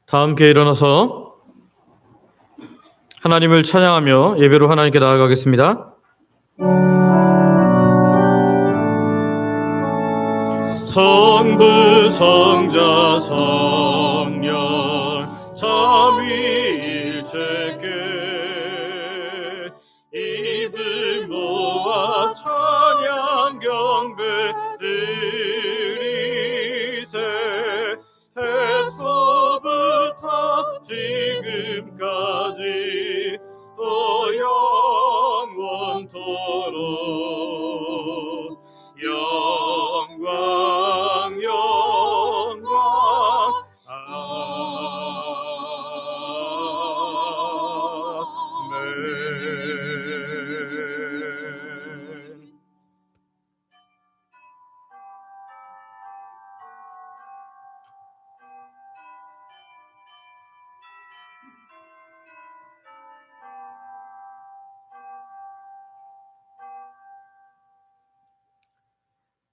다 함께 일어나서 하나님을 찬양하며 예배로 하나님께 나아가겠습니다. 성부 성자 성령 삼위일체께 입을 모아 찬양 경배 드리세. 태초부터 지금까지 또 영원토록 영광 영광 아멘.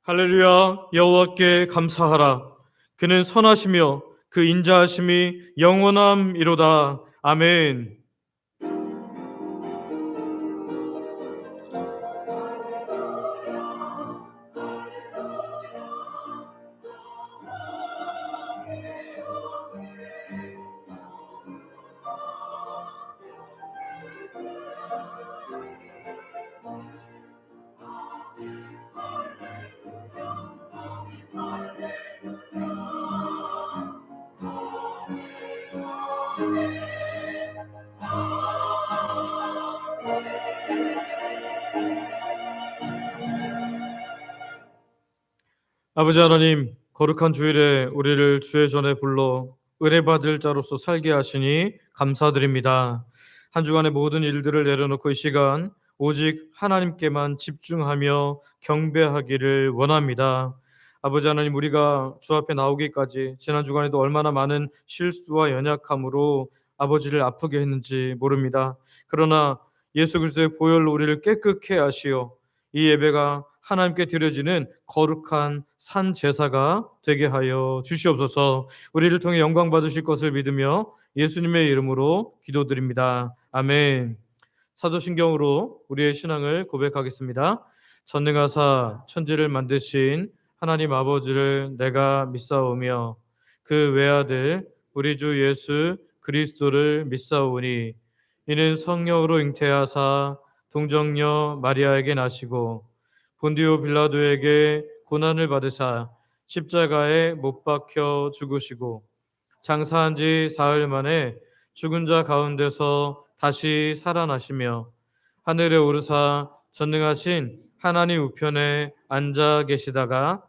할렐루야. 여호와께 감사하라. 그는 선하시며 그 인자하심이 영원함이로다. 아멘. 아버지 하나님, 거룩한 주일에 우리를 주의 전에 불러 은혜 받을 자로서 살게 하시니 감사드립니다. 한 주간의 모든 일들을 내려놓고 이 시간 오직 하나님께만 집중하며 경배하기를 원합니다. 아버지 하나님, 우리가 주 앞에 나오기까지 지난 주간에도 얼마나 많은 실수와 연약함으로 아버지를 아프게 했는지 모릅니다. 그러나 예수 그리스도의 보혈로 우리를 깨끗게 하시어 이 예배가 하나님께 드려지는 거룩한 산 제사가 되게 하여 주시옵소서. 우리를 통해 영광 받으실 것을 믿으며 예수님의 이름으로 기도드립니다. 아멘. 사도신경으로 우리의 신앙을 고백하겠습니다. 전능하사 천지를 만드신 하나님 아버지를 내가 믿사오며 그 외아들 우리 주 예수 그리스도를 믿사오니 이는 성령으로 잉태하사 동정녀 마리아에게 나시고 본디오 빌라도에게 고난을 받으사 십자가에 못 박혀 죽으시고 장사한 지 사흘 만에 죽은 자 가운데서 다시 살아나시며 하늘에 오르사 전능하신 하나님 우편에 앉아 계시다가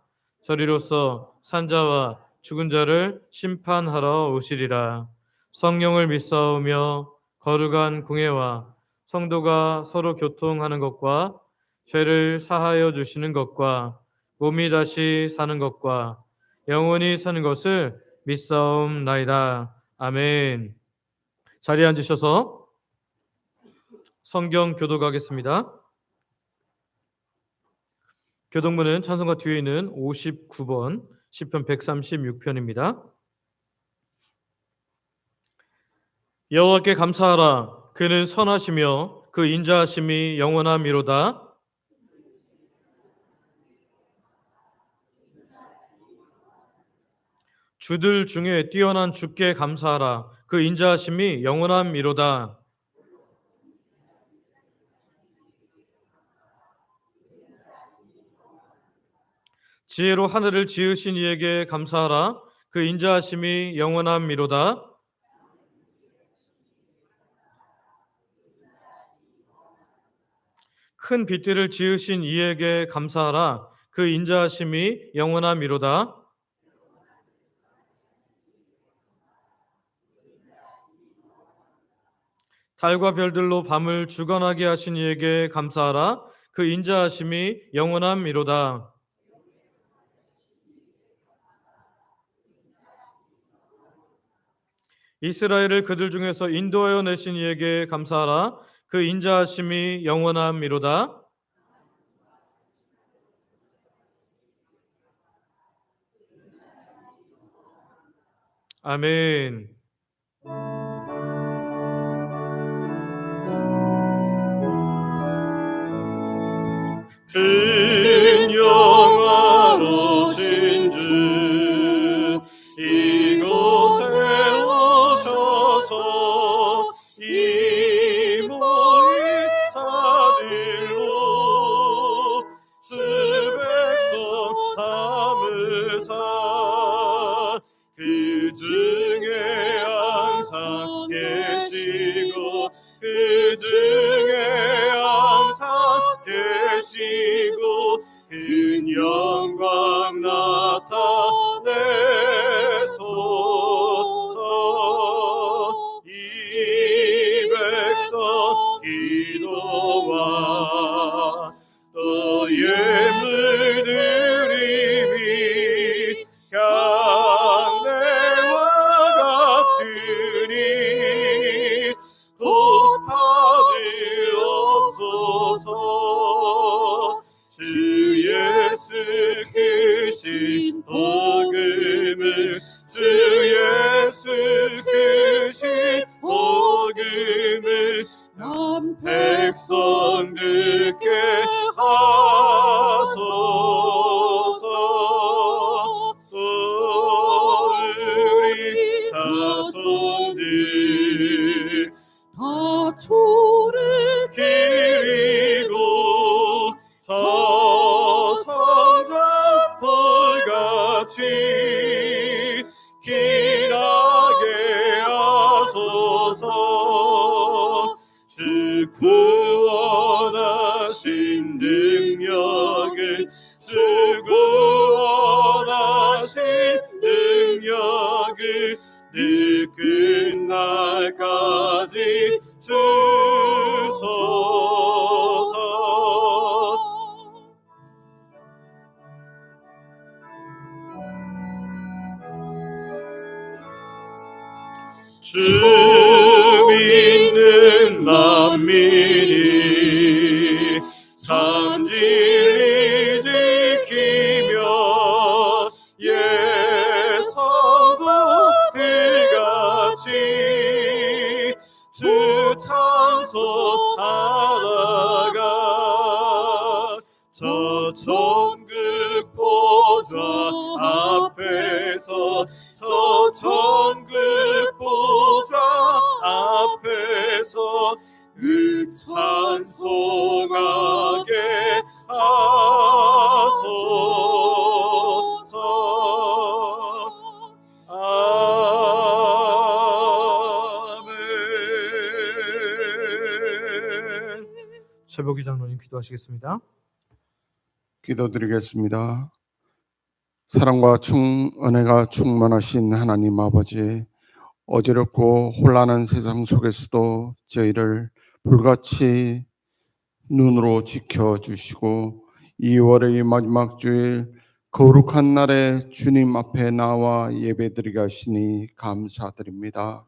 저리로서 산자와 죽은 자를 심판하러 오시리라. 성령을 믿사오며 거룩한 공예와 성도가 서로 교통하는 것과 죄를 사하여 주시는 것과 몸이 다시 사는 것과 영원히 사는 것을 믿사옵나이다. 아멘. 자리에 앉으셔서 성경 교독하겠습니다. 교독문은 찬송가 뒤에 있는 59번 시편 136편입니다. 여호와께 감사하라. 그는 선하시며 그 인자하심이 영원함이로다. 주들 중에 뛰어난 주께 감사하라. 그 인자하심이 영원함이로다. 지혜로 하늘을 지으신 이에게 감사하라. 그 인자하심이 영원함이로다. 큰 빛들을 지으신 이에게 감사하라. 그 인자하심이 영원함이로다. 달과 별들로 밤을 주관하게 하신 이에게 감사하라. 그 인자하심이 영원함이로다. 이스라엘을 그들 중에서 인도하여 내신 이에게 감사하라. 그 인자하심이 영원함이로다. 아멘. 영화로신 주 이곳에 오셔서 이 모인 자들로 주 백성 삼으사 그 중에 항상 계시고 그 중에 항상 계시고 그 영광 나타내소서. 이 백성 기도와 또 예물드림이 향내와 같으니 곧 받으옵소서. 주 예수 크신 복음을 주 예수 크신 복음을 남 백성 듣게 하소서. 또 우리 자손들 다 주를 기리고 저 성장 돌같이 길하게 하소서. 주 구원하신 능력을 주 구원하신 능력을 늘 끝날까지 주소서. 주 믿는 만민이 참 진리 지키며 예성도들같이 주 찬송하다가 저 천국 보좌 앞에서 저 천국 보좌 앞에서 그 찬송하게 하소서. 아멘. 최복희 장로님 기도하시겠습니다. 기도드리겠습니다. 사랑과 은혜가 충만하신 하나님 아버지, 어지럽고 혼란한 세상 속에서도 저희를 불같이 눈으로 지켜주시고 2월의 마지막 주일 거룩한 날에 주님 앞에 나와 예배드리게 하시니 감사드립니다.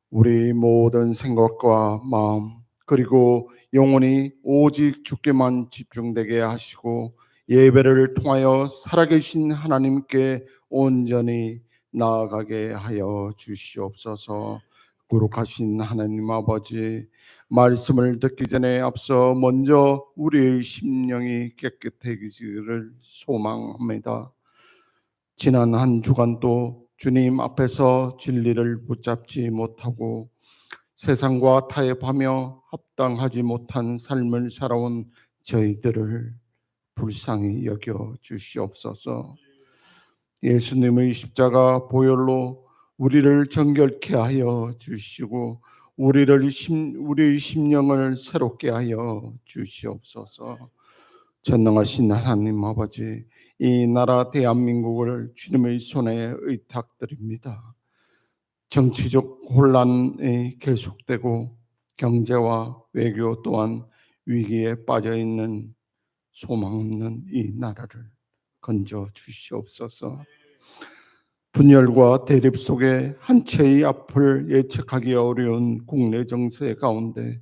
우리 모든 생각과 마음 그리고 영혼이 오직 주께만 집중되게 하시고 예배를 통하여 살아계신 하나님께 온전히 나아가게 하여 주시옵소서. 거룩하신 하나님 아버지, 말씀을 듣기 전에 앞서 먼저 우리의 심령이 깨끗해지기를 소망합니다. 지난 한 주간도 주님 앞에서 진리를 붙잡지 못하고 세상과 타협하며 합당하지 못한 삶을 살아온 저희들을 불쌍히 여겨 주시옵소서. 예수님의 십자가 보혈로 우리를 정결케 하여 주시고 우리의 심령을 새롭게 하여 주시옵소서. 전능하신 하나님 아버지, 이 나라 대한민국을 주님의 손에 의탁드립니다. 정치적 혼란이 계속되고 경제와 외교 또한 위기에 빠져 있는 소망 없는 이 나라를 건져 주시옵소서. 분열과 대립 속에 한 채의 앞을 예측하기 어려운 국내 정세 가운데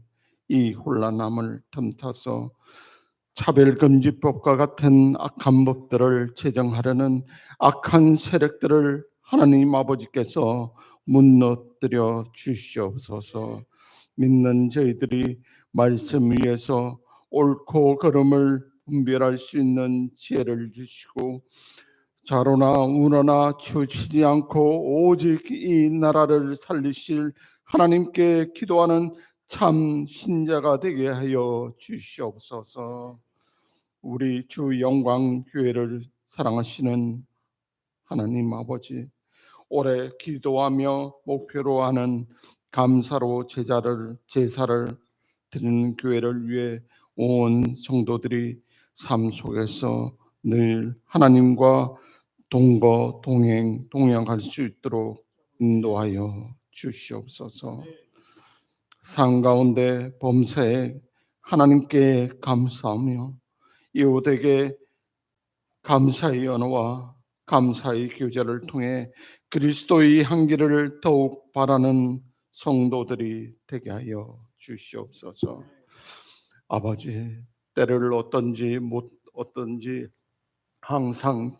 이 혼란함을 틈타서 차별금지법과 같은 악한 법들을 제정하려는 악한 세력들을 하나님 아버지께서 무너뜨려 주시옵소서. 믿는 저희들이 말씀 위에서 옳고 그름을 분별할 수 있는 지혜를 주시고 좌로나 우로나 치우치지 않고 오직 이 나라를 살리실 하나님께 기도하는 참 신자가 되게 하여 주시옵소서. 우리 주 영광교회를 사랑하시는 하나님 아버지, 올해 기도하며 목표로 하는 감사로 제사를 드리는 교회를 위해 온 성도들이 삶 속에서 늘 하나님과 동거 동행 동행할 수 있도록 인도하여 주시옵소서. 삶 가운데 범사에 하나님께 감사하며 이웃에게 감사의 언어와 감사의 교제를 통해 그리스도의 향기를 더욱 바라는 성도들이 되게 하여 주시옵소서. 아버지, 때를 어떤지 항상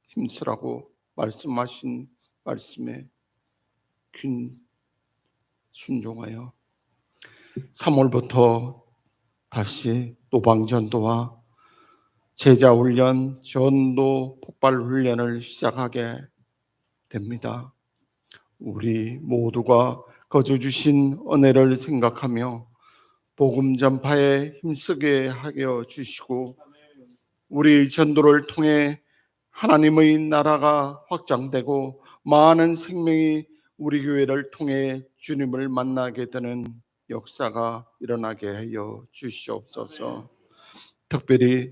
힘쓰라고 말씀하신 말씀에 균 순종하여 3월부터 다시 노방전도와 제자훈련, 전도 폭발훈련을 시작하게 됩니다. 우리 모두가 거저 주신 은혜를 생각하며 복음 전파에 힘쓰게 하여 주시고 우리 전도를 통해 하나님의 나라가 확장되고 많은 생명이 우리 교회를 통해 주님을 만나게 되는 역사가 일어나게 하여 주시옵소서. 특별히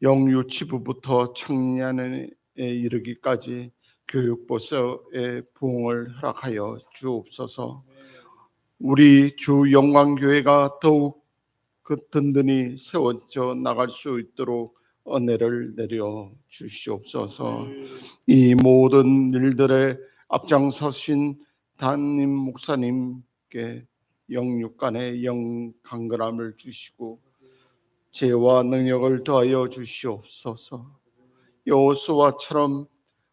영유치부부터 청년에 이르기까지 교육부서의 부흥을 허락하여 주옵소서. 우리 주 영광교회가 더욱 든든히 세워져 나갈 수 있도록 은혜를 내려 주시옵소서. 이 모든 일들에 앞장서신 담임 목사님께 영육간의 영강건함을 주시고 지혜와 능력을 더하여 주시옵소서. 여호수아처럼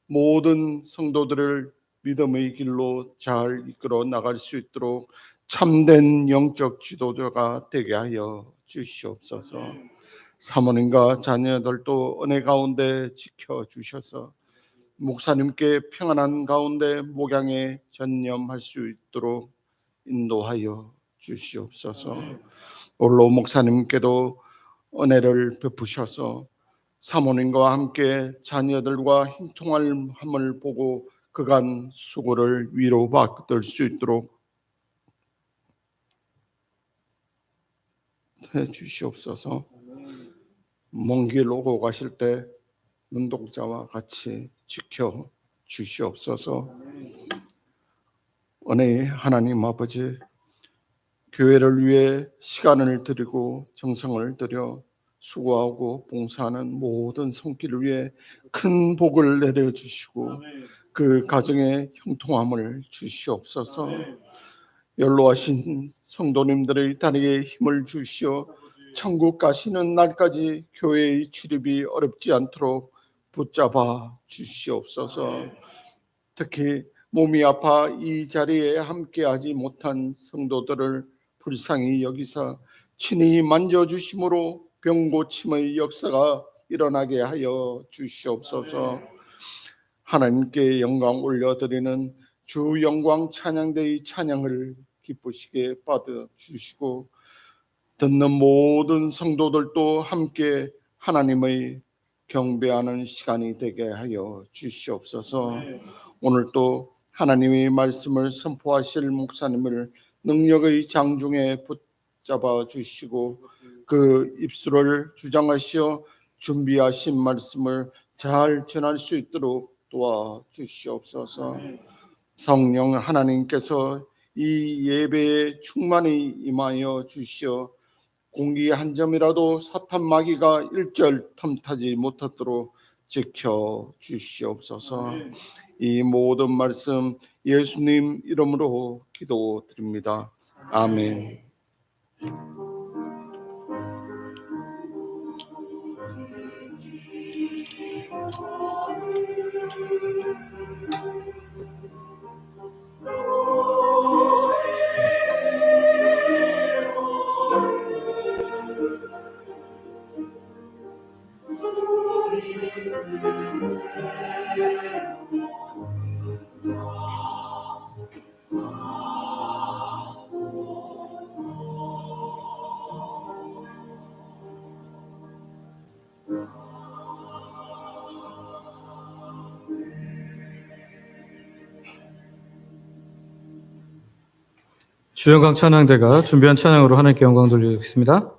모든 성도들을 믿음의 길로 잘 이끌어 나갈 수 있도록 참된 영적 지도자가 되게 하여 주시옵소서. 사모님과 자녀들도 은혜 가운데 지켜주셔서 목사님께 평안한 가운데 목양에 전념할 수 있도록 인도하여 주시옵소서. 올로 목사님께도 은혜를 베푸셔서 사모님과 함께 자녀들과 힘통함을 보고 그간 수고를 위로받을 수 있도록 해 주시옵소서. 먼 길 오고 가실 때 눈동자와 같이 지켜 주시옵소서. 은혜의 하나님 아버지, 교회를 위해 시간을 드리고 정성을 들여 수고하고 봉사하는 모든 손길을 위해 큰 복을 내려주시고 그 가정에 형통함을 주시옵소서. 연로하신 성도님들의 다리에 힘을 주시어 천국 가시는 날까지 교회의 출입이 어렵지 않도록 붙잡아 주시옵소서. 특히 몸이 아파 이 자리에 함께하지 못한 성도들을 불쌍히 여기사 친히 만져주심으로 병고침의 역사가 일어나게 하여 주시옵소서. 하나님께 영광 올려드리는 주 영광 찬양대의 찬양을 기쁘시게 받아주시고 듣는 모든 성도들도 함께 하나님의 경배하는 시간이 되게 하여 주시옵소서. 오늘 또 하나님의 말씀을 선포하실 목사님을 능력의 장중에 붙잡아 주시고 그 입술을 주장하시어 준비하신 말씀을 잘 전할 수 있도록 도와주시옵소서. 성령 하나님께서 이 예배에 충만히 임하여 주시어 공기 한 점이라도 사탄 마귀가 일절 틈타지 못하도록 지켜 주시옵소서. 이 모든 말씀 예수님 이름으로 기도드립니다. 아멘. 주영강 찬양대가 준비한 찬양으로 하나님께 영광 돌리겠습니다.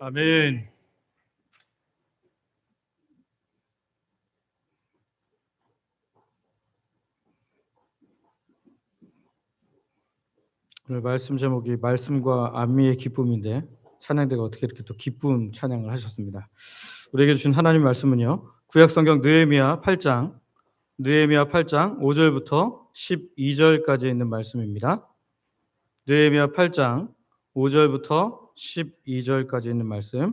아멘. 오늘 말씀 제목이 말씀과 안미의 기쁨인데 찬양대가 어떻게 이렇게 또 기쁨 찬양을 하셨습니다. 우리에게 주신 하나님 말씀은요. 구약성경 느헤미야 8장 5절부터 12절까지 있는 말씀입니다. 느헤미야 8장 5절부터 12절까지 있는 말씀.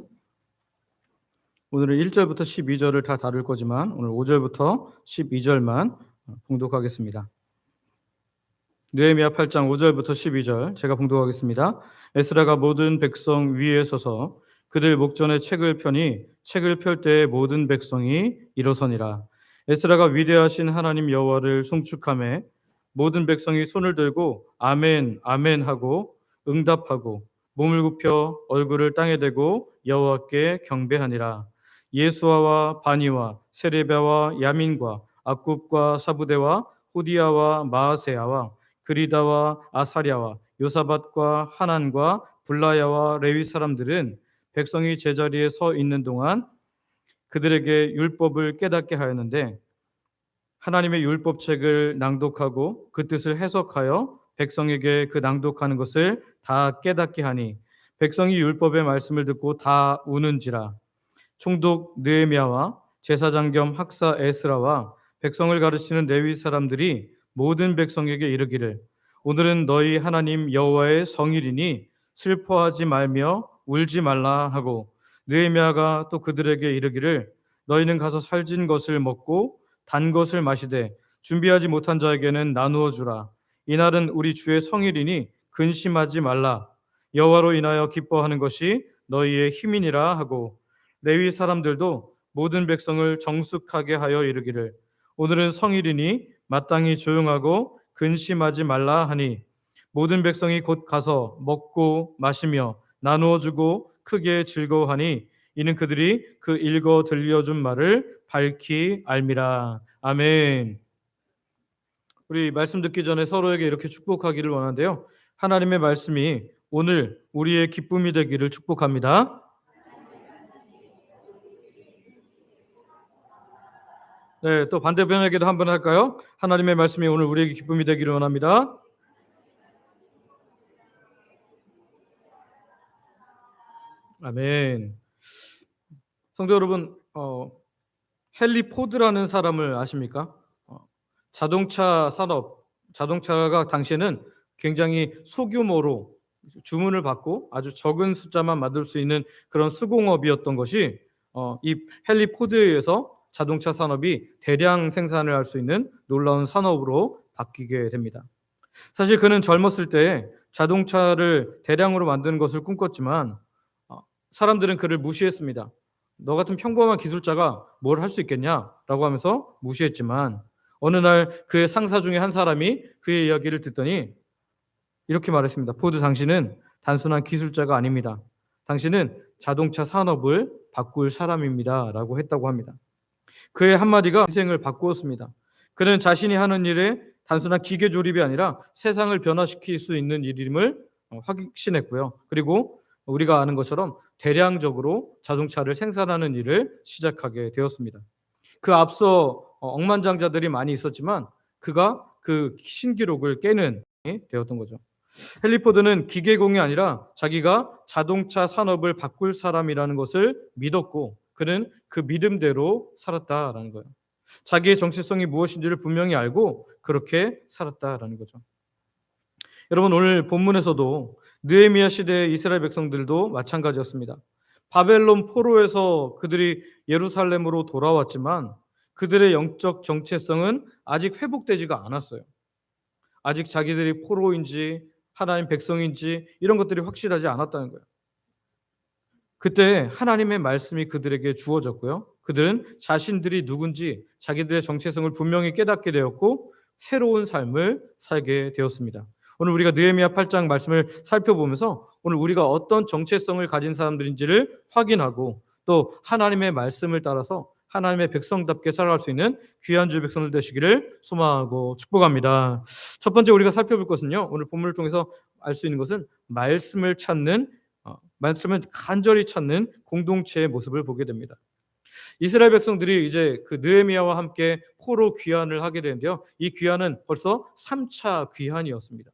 오늘은 1절부터 12절을 다 다룰 거지만 오늘 5절부터 12절만 봉독하겠습니다. 느헤미야 8장 5절부터 12절 제가 봉독하겠습니다. 에스라가 모든 백성 위에 서서 그들 목전에 책을 펴니 책을 펼 때에 모든 백성이 일어서니라. 에스라가 위대하신 하나님 여호와를 송축하매 모든 백성이 손을 들고 아멘 아멘 하고 응답하고 몸을 굽혀 얼굴을 땅에 대고 여호와께 경배하니라. 예수아와 바니와 세레비아와 야민과 악굽과 사부대와 호디야와 마아세야와 그리다와 아사랴와 요사밧과 하난과 블라야와 레위 사람들은 백성이 제자리에 서 있는 동안 그들에게 율법을 깨닫게 하였는데 하나님의 율법책을 낭독하고 그 뜻을 해석하여 백성에게 그 낭독하는 것을 다 깨닫게 하니 백성이 율법의 말씀을 듣고 다 우는지라. 총독 느헤미야와 제사장 겸 학사 에스라와 백성을 가르치는 레위 사람들이 모든 백성에게 이르기를 오늘은 너희 하나님 여호와의 성일이니 슬퍼하지 말며 울지 말라 하고 느헤미야가 또 그들에게 이르기를 너희는 가서 살진 것을 먹고 단 것을 마시되 준비하지 못한 자에게는 나누어 주라. 이날은 우리 주의 성일이니 근심하지 말라. 여호와로 인하여 기뻐하는 것이 너희의 힘이니라 하고 레위 사람들도 모든 백성을 정숙하게 하여 이르기를 오늘은 성일이니 마땅히 조용하고 근심하지 말라 하니 모든 백성이 곧 가서 먹고 마시며 나누어 주고 크게 즐거워하니 이는 그들이 그 읽어 들려준 말을 밝히 알미라. 아멘. 우리 말씀 듣기 전에 서로에게 이렇게 축복하기를 원하는데요. 하나님의 말씀이 오늘 우리의 기쁨이 되기를 축복합니다. 네, 또 반대편에게도 한번 할까요? 하나님의 말씀이 오늘 우리에게 기쁨이 되기를 원합니다. 아멘. 성도 여러분, 헨리 포드라는 사람을 아십니까? 자동차 산업, 자동차가 당시에는 굉장히 소규모로 주문을 받고 아주 적은 숫자만 만들 수 있는 그런 수공업이었던 것이 이 헨리 포드에 의해서 자동차 산업이 대량 생산을 할 수 있는 놀라운 산업으로 바뀌게 됩니다. 사실 그는 젊었을 때 자동차를 대량으로 만드는 것을 꿈꿨지만 사람들은 그를 무시했습니다. 너 같은 평범한 기술자가 뭘 할 수 있겠냐라고 하면서 무시했지만 어느 날 그의 상사 중에 한 사람이 그의 이야기를 듣더니 이렇게 말했습니다. 포드, 당신은 단순한 기술자가 아닙니다. 당신은 자동차 산업을 바꿀 사람입니다. 라고 했다고 합니다. 그의 한마디가 인생을 바꾸었습니다. 그는 자신이 하는 일에 단순한 기계 조립이 아니라 세상을 변화시킬 수 있는 일임을 확신했고요. 그리고 우리가 아는 것처럼 대량적으로 자동차를 생산하는 일을 시작하게 되었습니다. 그 앞서 억만장자들이 많이 있었지만 그가 그 신기록을 깨는 되었던 거죠. 헨리 포드는 기계공이 아니라 자기가 자동차 산업을 바꿀 사람이라는 것을 믿었고 그는 그 믿음대로 살았다라는 거예요. 자기의 정체성이 무엇인지를 분명히 알고 그렇게 살았다라는 거죠. 여러분, 오늘 본문에서도 느헤미야 시대의 이스라엘 백성들도 마찬가지였습니다. 바벨론 포로에서 그들이 예루살렘으로 돌아왔지만 그들의 영적 정체성은 아직 회복되지가 않았어요. 아직 자기들이 포로인지 하나님 백성인지 이런 것들이 확실하지 않았다는 거예요. 그때 하나님의 말씀이 그들에게 주어졌고요. 그들은 자신들이 누군지 자기들의 정체성을 분명히 깨닫게 되었고 새로운 삶을 살게 되었습니다. 오늘 우리가 느헤미야 8장 말씀을 살펴보면서 오늘 우리가 어떤 정체성을 가진 사람들인지를 확인하고 또 하나님의 말씀을 따라서 하나님의 백성답게 살아갈 수 있는 귀한 주 백성들 되시기를 소망하고 축복합니다. 첫 번째 우리가 살펴볼 것은요. 오늘 본문을 통해서 알 수 있는 것은 말씀을 간절히 찾는 공동체의 모습을 보게 됩니다. 이스라엘 백성들이 이제 그 느헤미야와 함께 포로 귀환을 하게 되는데요. 이 귀환은 벌써 3차 귀환이었습니다.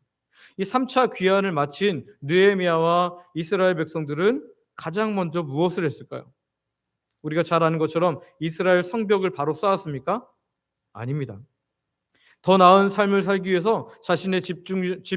이 3차 귀환을 마친 느헤미야와 이스라엘 백성들은 가장 먼저 무엇을 했을까요? 우리가 잘 아는 것처럼 이스라엘 성벽을 바로 쌓았습니까? 아닙니다. 더 나은 삶을 살기 위해서 자신의 집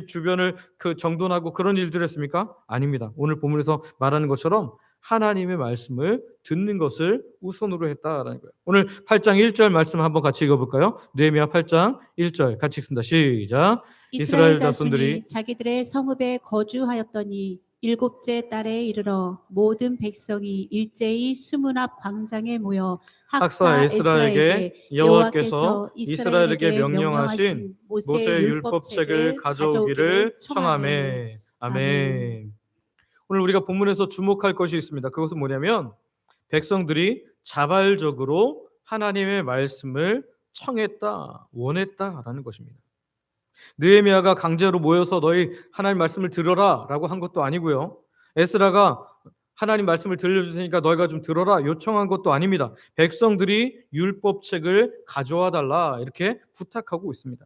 주변을 정돈하고 그런 일들을 했습니까? 아닙니다. 오늘 본문에서 말하는 것처럼 하나님의 말씀을 듣는 것을 우선으로 했다라는 거예요. 오늘 8장 1절 말씀 한번 같이 읽어볼까요? 느헤미야 8장 1절 같이 읽습니다. 시작. 이스라엘 자손이 자기들의 성읍에 거주하였더니 일곱째 달에 이르러 모든 백성이 일제히 수문 앞 광장에 모여 학사 에스라에게 여호와께서 이스라엘에게 명령하신 모세의 율법책을 가져오기를 청하매. 아멘. 오늘 우리가 본문에서 주목할 것이 있습니다. 그것은 뭐냐면 백성들이 자발적으로 하나님의 말씀을 청했다, 원했다라는 것입니다. 느헤미야가 강제로 모여서 너희 하나님 말씀을 들어라라고 한 것도 아니고요. 에스라가 하나님 말씀을 들려줄 테니까 너희가 좀 들어라 요청한 것도 아닙니다. 백성들이 율법책을 가져와 달라 이렇게 부탁하고 있습니다.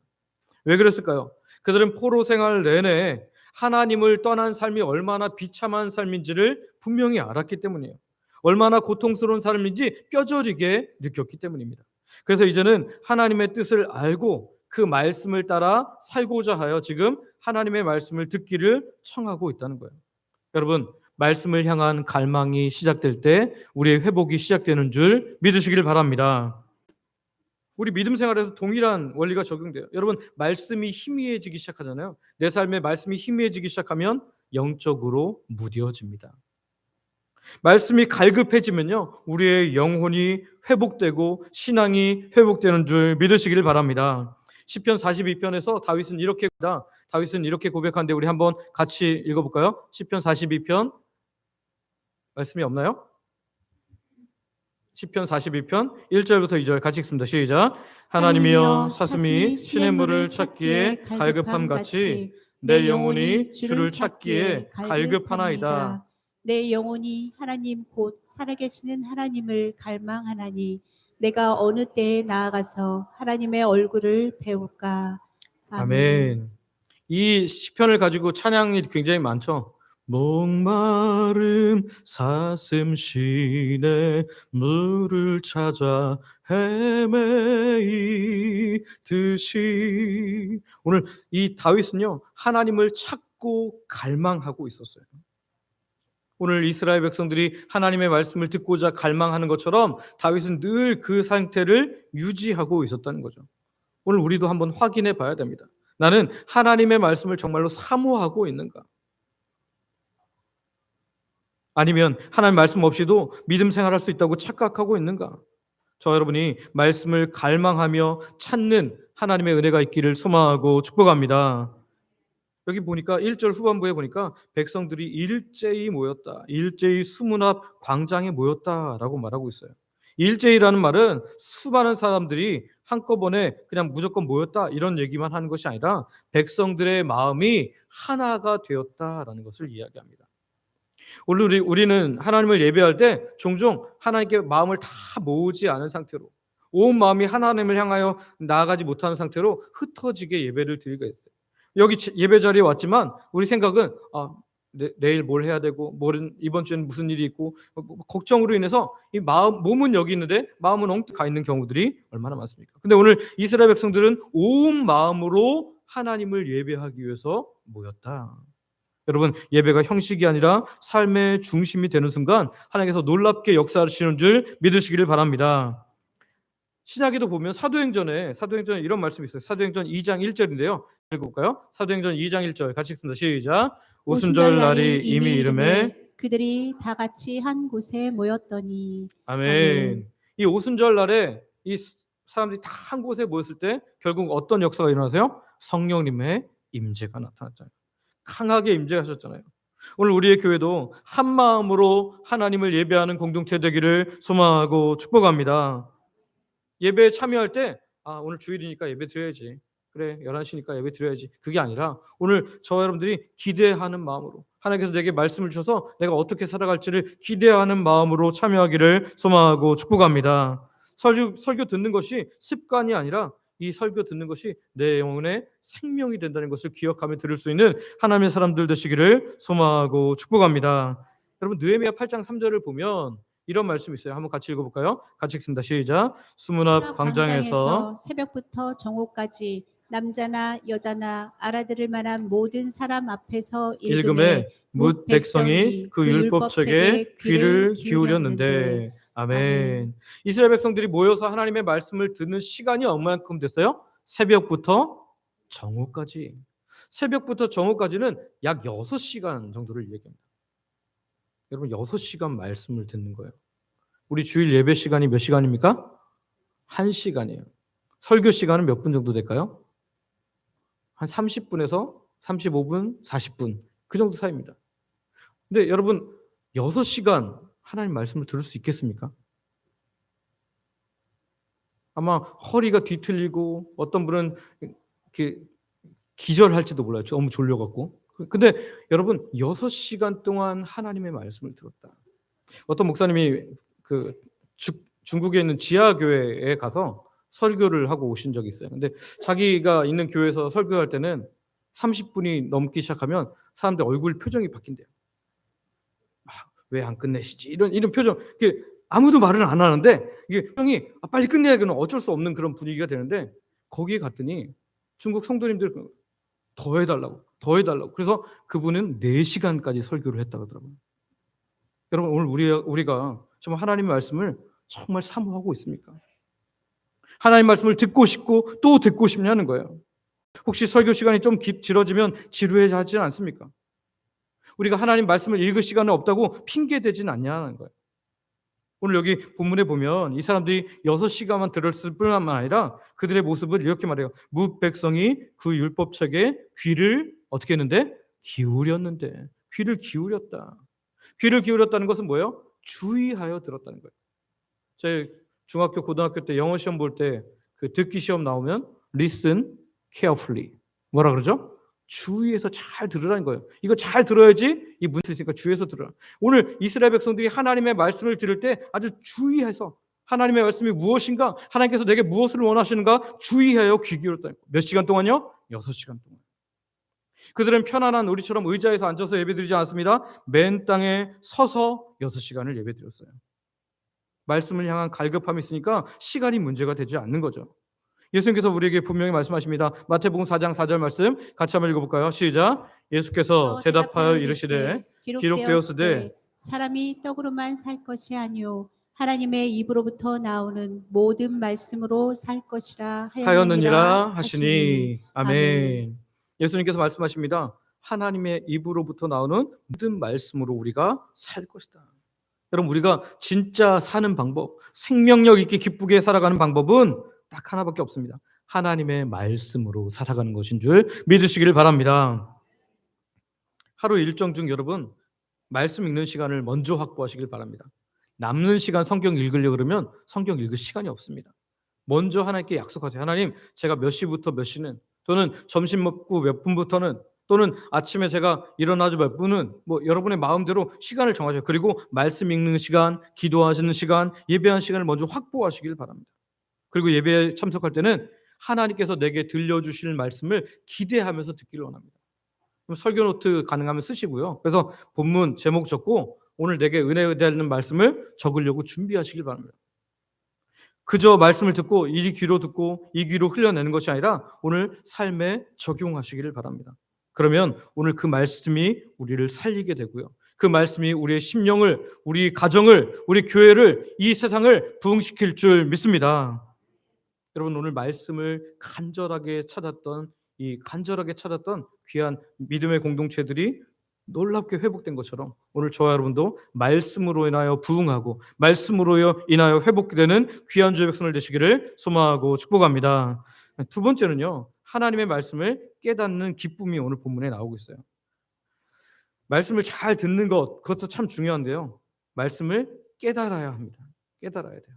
왜 그랬을까요? 그들은 포로 생활 내내 하나님을 떠난 삶이 얼마나 비참한 삶인지를 분명히 알았기 때문이에요. 얼마나 고통스러운 삶인지 뼈저리게 느꼈기 때문입니다. 그래서 이제는 하나님의 뜻을 알고 그 말씀을 따라 살고자 하여 지금 하나님의 말씀을 듣기를 청하고 있다는 거예요. 여러분, 말씀을 향한 갈망이 시작될 때 우리의 회복이 시작되는 줄 믿으시길 바랍니다. 우리 믿음 생활에서 동일한 원리가 적용돼요. 여러분, 말씀이 희미해지기 시작하잖아요. 내 삶에 말씀이 희미해지기 시작하면 영적으로 무뎌집니다. 말씀이 갈급해지면요, 우리의 영혼이 회복되고 신앙이 회복되는 줄 믿으시길 바랍니다. 시편 42편에서 다윗은 이렇게 고백하는데 우리 한번 같이 읽어볼까요? 시편 42편 말씀이 없나요? 시편 42편 1절부터 2절 같이 읽습니다. 시작. 하나님이여 사슴이 신의 물을 찾기에 갈급함같이 내 영혼이 주를 찾기에 갈급하나이다. 내 영혼이 하나님 곧 살아계시는 하나님을 갈망하나니 내가 어느 때에 나아가서 하나님의 얼굴을 배울까. 아멘. 이 시편을 가지고 찬양이 굉장히 많죠. 목마름 사슴 신의 물을 찾아 헤매이듯이. 오늘 이 다윗은요, 하나님을 찾고 갈망하고 있었어요. 오늘 이스라엘 백성들이 하나님의 말씀을 듣고자 갈망하는 것처럼 다윗은 늘 그 상태를 유지하고 있었다는 거죠. 오늘 우리도 한번 확인해 봐야 됩니다. 나는 하나님의 말씀을 정말로 사모하고 있는가? 아니면 하나님 말씀 없이도 믿음 생활할 수 있다고 착각하고 있는가? 저 여러분이 말씀을 갈망하며 찾는 하나님의 은혜가 있기를 소망하고 축복합니다. 여기 보니까 1절 후반부에 보니까 백성들이 일제히 모였다. 일제히 수문 앞 광장에 모였다라고 말하고 있어요. 일제히라는 말은 수많은 사람들이 한꺼번에 그냥 무조건 모였다 이런 얘기만 하는 것이 아니라 백성들의 마음이 하나가 되었다라는 것을 이야기합니다. 오늘 우리는 하나님을 예배할 때 종종 하나님께 마음을 다 모으지 않은 상태로 온 마음이 하나님을 향하여 나아가지 못하는 상태로 흩어지게 예배를 드리게 했어요. 여기 예배 자리에 왔지만 우리 생각은 내일 뭘 해야 되고 이번 주에는 무슨 일이 있고 걱정으로 인해서 이 몸은 여기 있는데 마음은 엉뚱 가 있는 경우들이 얼마나 많습니까? 근데 오늘 이스라엘 백성들은 온 마음으로 하나님을 예배하기 위해서 모였다. 여러분, 예배가 형식이 아니라 삶의 중심이 되는 순간 하나님께서 놀랍게 역사하시는 줄 믿으시기를 바랍니다. 신약에도 보면 사도행전에 이런 말씀이 있어요. 사도행전 2장 1절인데요. 읽어볼까요? 사도행전 2장 1절 같이 읽습니다. 시작. 오순절 날이 이미 이름에 그들이 다 같이 한 곳에 모였더니. 아멘. 이 오순절 날에 이 사람들이 다 한 곳에 모였을 때 결국 어떤 역사가 일어나세요? 성령님의 임재가 나타났잖아요. 강하게 임재하셨잖아요. 오늘 우리의 교회도 한 마음으로 하나님을 예배하는 공동체 되기를 소망하고 축복합니다. 예배에 참여할 때 오늘 주일이니까 예배 드려야지. 그래 11시니까 예배 드려야지. 그게 아니라 오늘 저와 여러분들이 기대하는 마음으로 하나님께서 내게 말씀을 주셔서 내가 어떻게 살아갈지를 기대하는 마음으로 참여하기를 소망하고 축복합니다. 설교 듣는 것이 습관이 아니라 이 설교 듣는 것이 내 영혼의 생명이 된다는 것을 기억하며 들을 수 있는 하나님의 사람들 되시기를 소망하고 축복합니다. 여러분 느헤미야 8장 3절을 보면 이런 말씀이 있어요. 한번 같이 읽어볼까요? 같이 읽습니다. 시작. 수문 앞 광장에서 새벽부터 정오까지 남자나 여자나 알아들을 만한 모든 사람 앞에서 읽음에 뭇 백성이 그 율법책에 귀를 기울였는데. 아멘. 이스라엘 백성들이 모여서 하나님의 말씀을 듣는 시간이 얼마만큼 됐어요? 새벽부터 정오까지. 새벽부터 정오까지는 약 6시간 정도를 얘기합니다. 여러분 6시간 말씀을 듣는 거예요. 우리 주일 예배 시간이 몇 시간입니까? 1시간이에요. 설교 시간은 몇 분 정도 될까요? 한 30분에서 35분, 40분 그 정도 사이입니다. 근데 여러분 6시간 하나님 말씀을 들을 수 있겠습니까? 아마 허리가 뒤틀리고 어떤 분은 이렇게 기절할지도 몰라요. 너무 졸려갖고. 근데 여러분 6시간 동안 하나님의 말씀을 들었다. 어떤 목사님이 중국에 있는 지하교회에 가서 설교를 하고 오신 적이 있어요. 근데 자기가 있는 교회에서 설교할 때는 30분이 넘기 시작하면 사람들 얼굴 표정이 바뀐대요. 왜 안 끝내시지? 이런 표정. 이게 아무도 말을 안 하는데 이게 표정이 빨리 끝내야겠는 어쩔 수 없는 그런 분위기가 되는데 거기에 갔더니 중국 성도님들 더 해달라고. 그래서 그분은 4시간까지 설교를 했다고 하더라고요. 여러분 오늘 우리가 정말 하나님의 말씀을 정말 사모하고 있습니까? 하나님 말씀을 듣고 싶고 또 듣고 싶냐는 거예요. 혹시 설교 시간이 좀 길어지면 지루해하지 않습니까? 우리가 하나님 말씀을 읽을 시간은 없다고 핑계대진 않냐는 거예요. 오늘 여기 본문에 보면 이 사람들이 6시간만 들었을 뿐만 아니라 그들의 모습을 이렇게 말해요. 뭇 백성이 그 율법책에 귀를 어떻게 했는데? 기울였는데. 귀를 기울였다. 귀를 기울였다는 것은 뭐예요? 주의하여 들었다는 거예요. 제 중학교, 고등학교 때 영어 시험 볼 때 그 듣기 시험 나오면 listen carefully. 뭐라 그러죠? 주의해서 잘 들으라는 거예요. 이거 잘 들어야지 이 문제 있으니까 주의해서 들으라. 오늘 이스라엘 백성들이 하나님의 말씀을 들을 때 아주 주의해서 하나님의 말씀이 무엇인가, 하나님께서 내게 무엇을 원하시는가 주의하여 귀 기울였다는 거예요. 몇 시간 동안요? 6시간 동안. 그들은 편안한 우리처럼 의자에서 앉아서 예배드리지 않았습니다. 맨 땅에 서서 6시간을 예배드렸어요. 말씀을 향한 갈급함이 있으니까 시간이 문제가 되지 않는 거죠. 예수님께서 우리에게 분명히 말씀하십니다. 마태복음 4장 4절 말씀 같이 한번 읽어볼까요? 시작. 예수께서 대답하여 이르시되 기록되었으되 사람이 떡으로만 살 것이 아니요 하나님의 입으로부터 나오는 모든 말씀으로 살 것이라 하였느니라 하시니. 아멘. 예수님께서 말씀하십니다. 하나님의 입으로부터 나오는 모든 말씀으로 우리가 살 것이다. 여러분 우리가 진짜 사는 방법, 생명력 있게 기쁘게 살아가는 방법은 딱 하나밖에 없습니다. 하나님의 말씀으로 살아가는 것인 줄 믿으시기를 바랍니다. 하루 일정 중 여러분 말씀 읽는 시간을 먼저 확보하시길 바랍니다. 남는 시간 성경 읽으려고 그러면 성경 읽을 시간이 없습니다. 먼저 하나님께 약속하세요. 하나님, 제가 몇 시부터 몇 시는, 또는 점심 먹고 몇 분부터는, 또는 아침에 제가 일어나서 몇 분은 여러분의 마음대로 시간을 정하세요. 그리고 말씀 읽는 시간, 기도하시는 시간, 예배하는 시간을 먼저 확보하시길 바랍니다. 그리고 예배에 참석할 때는 하나님께서 내게 들려주실 말씀을 기대하면서 듣기를 원합니다. 그럼 설교 노트 가능하면 쓰시고요. 그래서 본문 제목 적고 오늘 내게 은혜에 대한 말씀을 적으려고 준비하시길 바랍니다. 그저 말씀을 듣고 이 귀로 듣고 이 귀로 흘려내는 것이 아니라 오늘 삶에 적용하시기를 바랍니다. 그러면 오늘 그 말씀이 우리를 살리게 되고요. 그 말씀이 우리의 심령을, 우리 가정을, 우리 교회를, 이 세상을 부흥시킬 줄 믿습니다. 여러분 오늘 말씀을 간절하게 찾았던 귀한 믿음의 공동체들이 놀랍게 회복된 것처럼 오늘 저와 여러분도 말씀으로 인하여 부흥하고 말씀으로 인하여 회복되는 귀한 주의 백성을 되시기를 소망하고 축복합니다. 두 번째는요. 하나님의 말씀을 깨닫는 기쁨이 오늘 본문에 나오고 있어요. 말씀을 잘 듣는 것, 그것도 참 중요한데요. 말씀을 깨달아야 합니다. 깨달아야 돼요.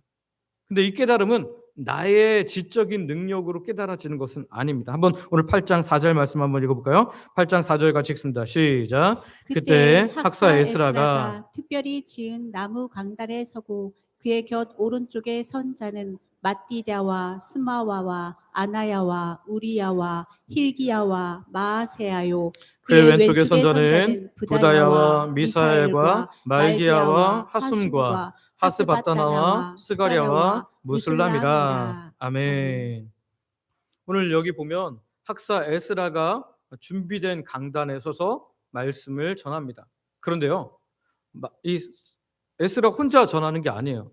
근데 이 깨달음은 나의 지적인 능력으로 깨달아지는 것은 아닙니다. 한번 오늘 8장 4절 말씀 한번 읽어볼까요? 8장 4절 같이 읽습니다. 시작. 그때 학사 에스라가 특별히 지은 나무 강단에 서고 그의 곁 오른쪽에 선 자는 마띠다와 스마와와 아나야와 우리야와 힐기야와 마아세야요. 그의 왼쪽에 선 자는 부다야와 미사엘과 말기야와 하숨과 하스바다나와 스가랴와 무슬람이라. 아멘. 오늘 여기 보면 학사 에스라가 준비된 강단에 서서 말씀을 전합니다. 그런데요, 이 에스라 혼자 전하는 게 아니에요.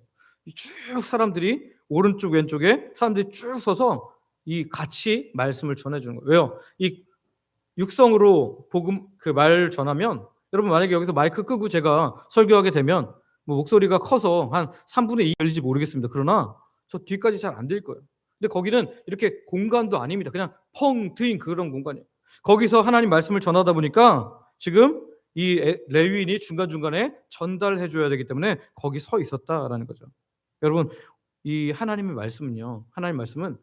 쭉 사람들이 오른쪽 왼쪽에 사람들이 쭉 서서 이 같이 말씀을 전해주는 거예요. 왜요? 이 육성으로 복음 그 말 전하면 여러분 만약에 여기서 마이크 끄고 제가 설교하게 되면 목소리가 커서 한 3분의 2 열릴지 모르겠습니다. 그러나 저 뒤까지 잘 안 될 거예요. 근데 거기는 이렇게 공간도 아닙니다. 그냥 펑 트인 그런 공간이에요. 거기서 하나님 말씀을 전하다 보니까 지금 이 레위인이 중간중간에 전달해 줘야 되기 때문에 거기 서 있었다라는 거죠. 여러분, 이 하나님의 말씀은요. 하나님 말씀은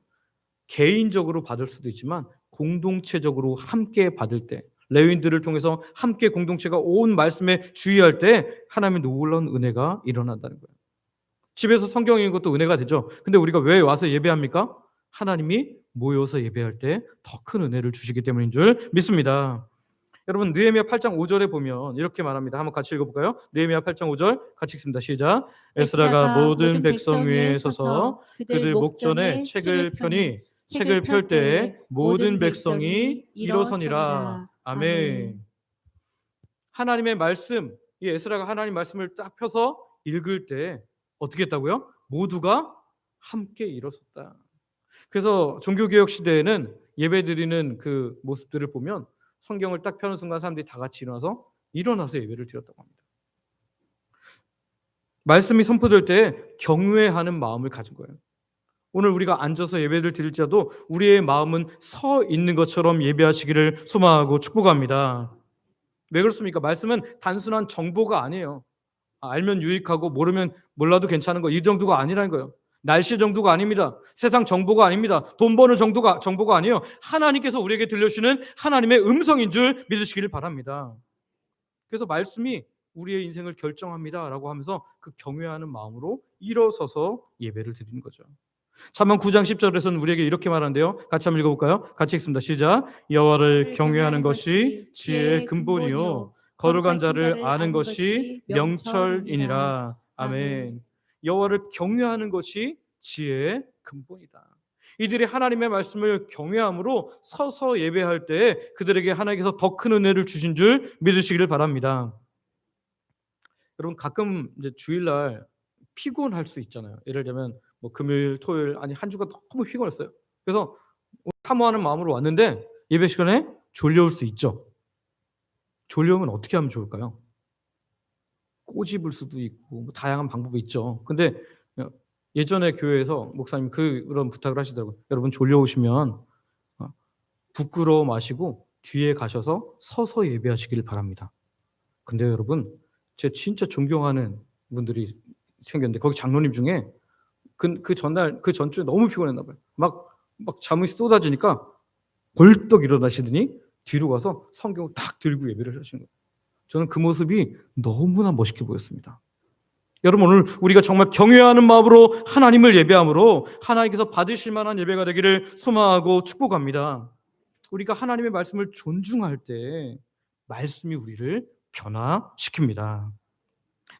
개인적으로 받을 수도 있지만 공동체적으로 함께 받을 때, 레위인들을 통해서 함께 공동체가 온 말씀에 주의할 때 하나님의 놀라운 은혜가 일어난다는 거예요. 집에서 성경 읽는 것도 은혜가 되죠. 근데 우리가 왜 와서 예배합니까? 하나님이 모여서 예배할 때 더 큰 은혜를 주시기 때문인 줄 믿습니다. 여러분, 느헤미야 8장 5절에 보면 이렇게 말합니다. 한번 같이 읽어볼까요? 느헤미야 8장 5절 같이 읽습니다. 시작. 에스라가 모든 백성 위에 서서 그들 목전에 책을 펴니 책을 펼 때에 모든 백성이 일어서니라. 아멘. 하나님의 말씀, 이 에스라가 하나님 말씀을 딱 펴서 읽을 때 어떻게 했다고요? 모두가 함께 일어섰다. 그래서 종교개혁 시대에는 예배드리는 그 모습들을 보면 성경을 딱 펴는 순간 사람들이 다 같이 일어나서 예배를 드렸다고 합니다. 말씀이 선포될 때 경외하는 마음을 가진 거예요. 오늘 우리가 앉아서 예배를 드릴지라도 우리의 마음은 서 있는 것처럼 예배하시기를 소망하고 축복합니다. 왜 그렇습니까? 말씀은 단순한 정보가 아니에요. 알면 유익하고 모르면 몰라도 괜찮은 거, 이 정도가 아니라는 거예요. 날씨 정도가 아닙니다. 세상 정보가 아닙니다. 돈 버는 정보가 아니에요. 하나님께서 우리에게 들려주시는 하나님의 음성인 줄 믿으시기를 바랍니다. 그래서 말씀이 우리의 인생을 결정합니다라고 하면서 그 경외하는 마음으로 일어서서 예배를 드리는 거죠. 잠언 9장 10절에서는 우리에게 이렇게 말하는데요. 같이 한번 읽어볼까요? 같이 읽습니다. 시작. 여호와를 경외하는 것이 지혜의 근본이요 거룩한 자를 아는 것이 명철이니라. 아멘. 여호와를 경외하는 것이 지혜의 근본이다. 이들이 하나님의 말씀을 경외함으로 서서 예배할 때 그들에게 하나님께서 더 큰 은혜를 주신 줄 믿으시기를 바랍니다. 여러분, 가끔 이제 주일날 피곤할 수 있잖아요. 예를 들면 뭐 금요일, 토요일, 아니 한 주가 너무 피곤했어요. 그래서 사모하는 마음으로 왔는데 예배 시간에 졸려올 수 있죠. 졸려오면 어떻게 하면 좋을까요? 꼬집을 수도 있고 뭐 다양한 방법이 있죠. 근데 예전에 교회에서 목사님 그런 부탁을 하시더라고요. 여러분 졸려오시면 부끄러워 마시고 뒤에 가셔서 서서 예배하시길 바랍니다. 근데 여러분, 제가 진짜 존경하는 분들이 생겼는데 거기 장로님 중에 그 전날 그 전주에 너무 피곤했나 봐요. 막 잠이 쏟아지니까 벌떡 일어나시더니 뒤로 가서 성경을 탁 들고 예배를 하시는 거예요. 저는 그 모습이 너무나 멋있게 보였습니다. 여러분, 오늘 우리가 정말 경외하는 마음으로 하나님을 예배함으로 하나님께서 받으실 만한 예배가 되기를 소망하고 축복합니다. 우리가 하나님의 말씀을 존중할 때 말씀이 우리를 변화시킵니다.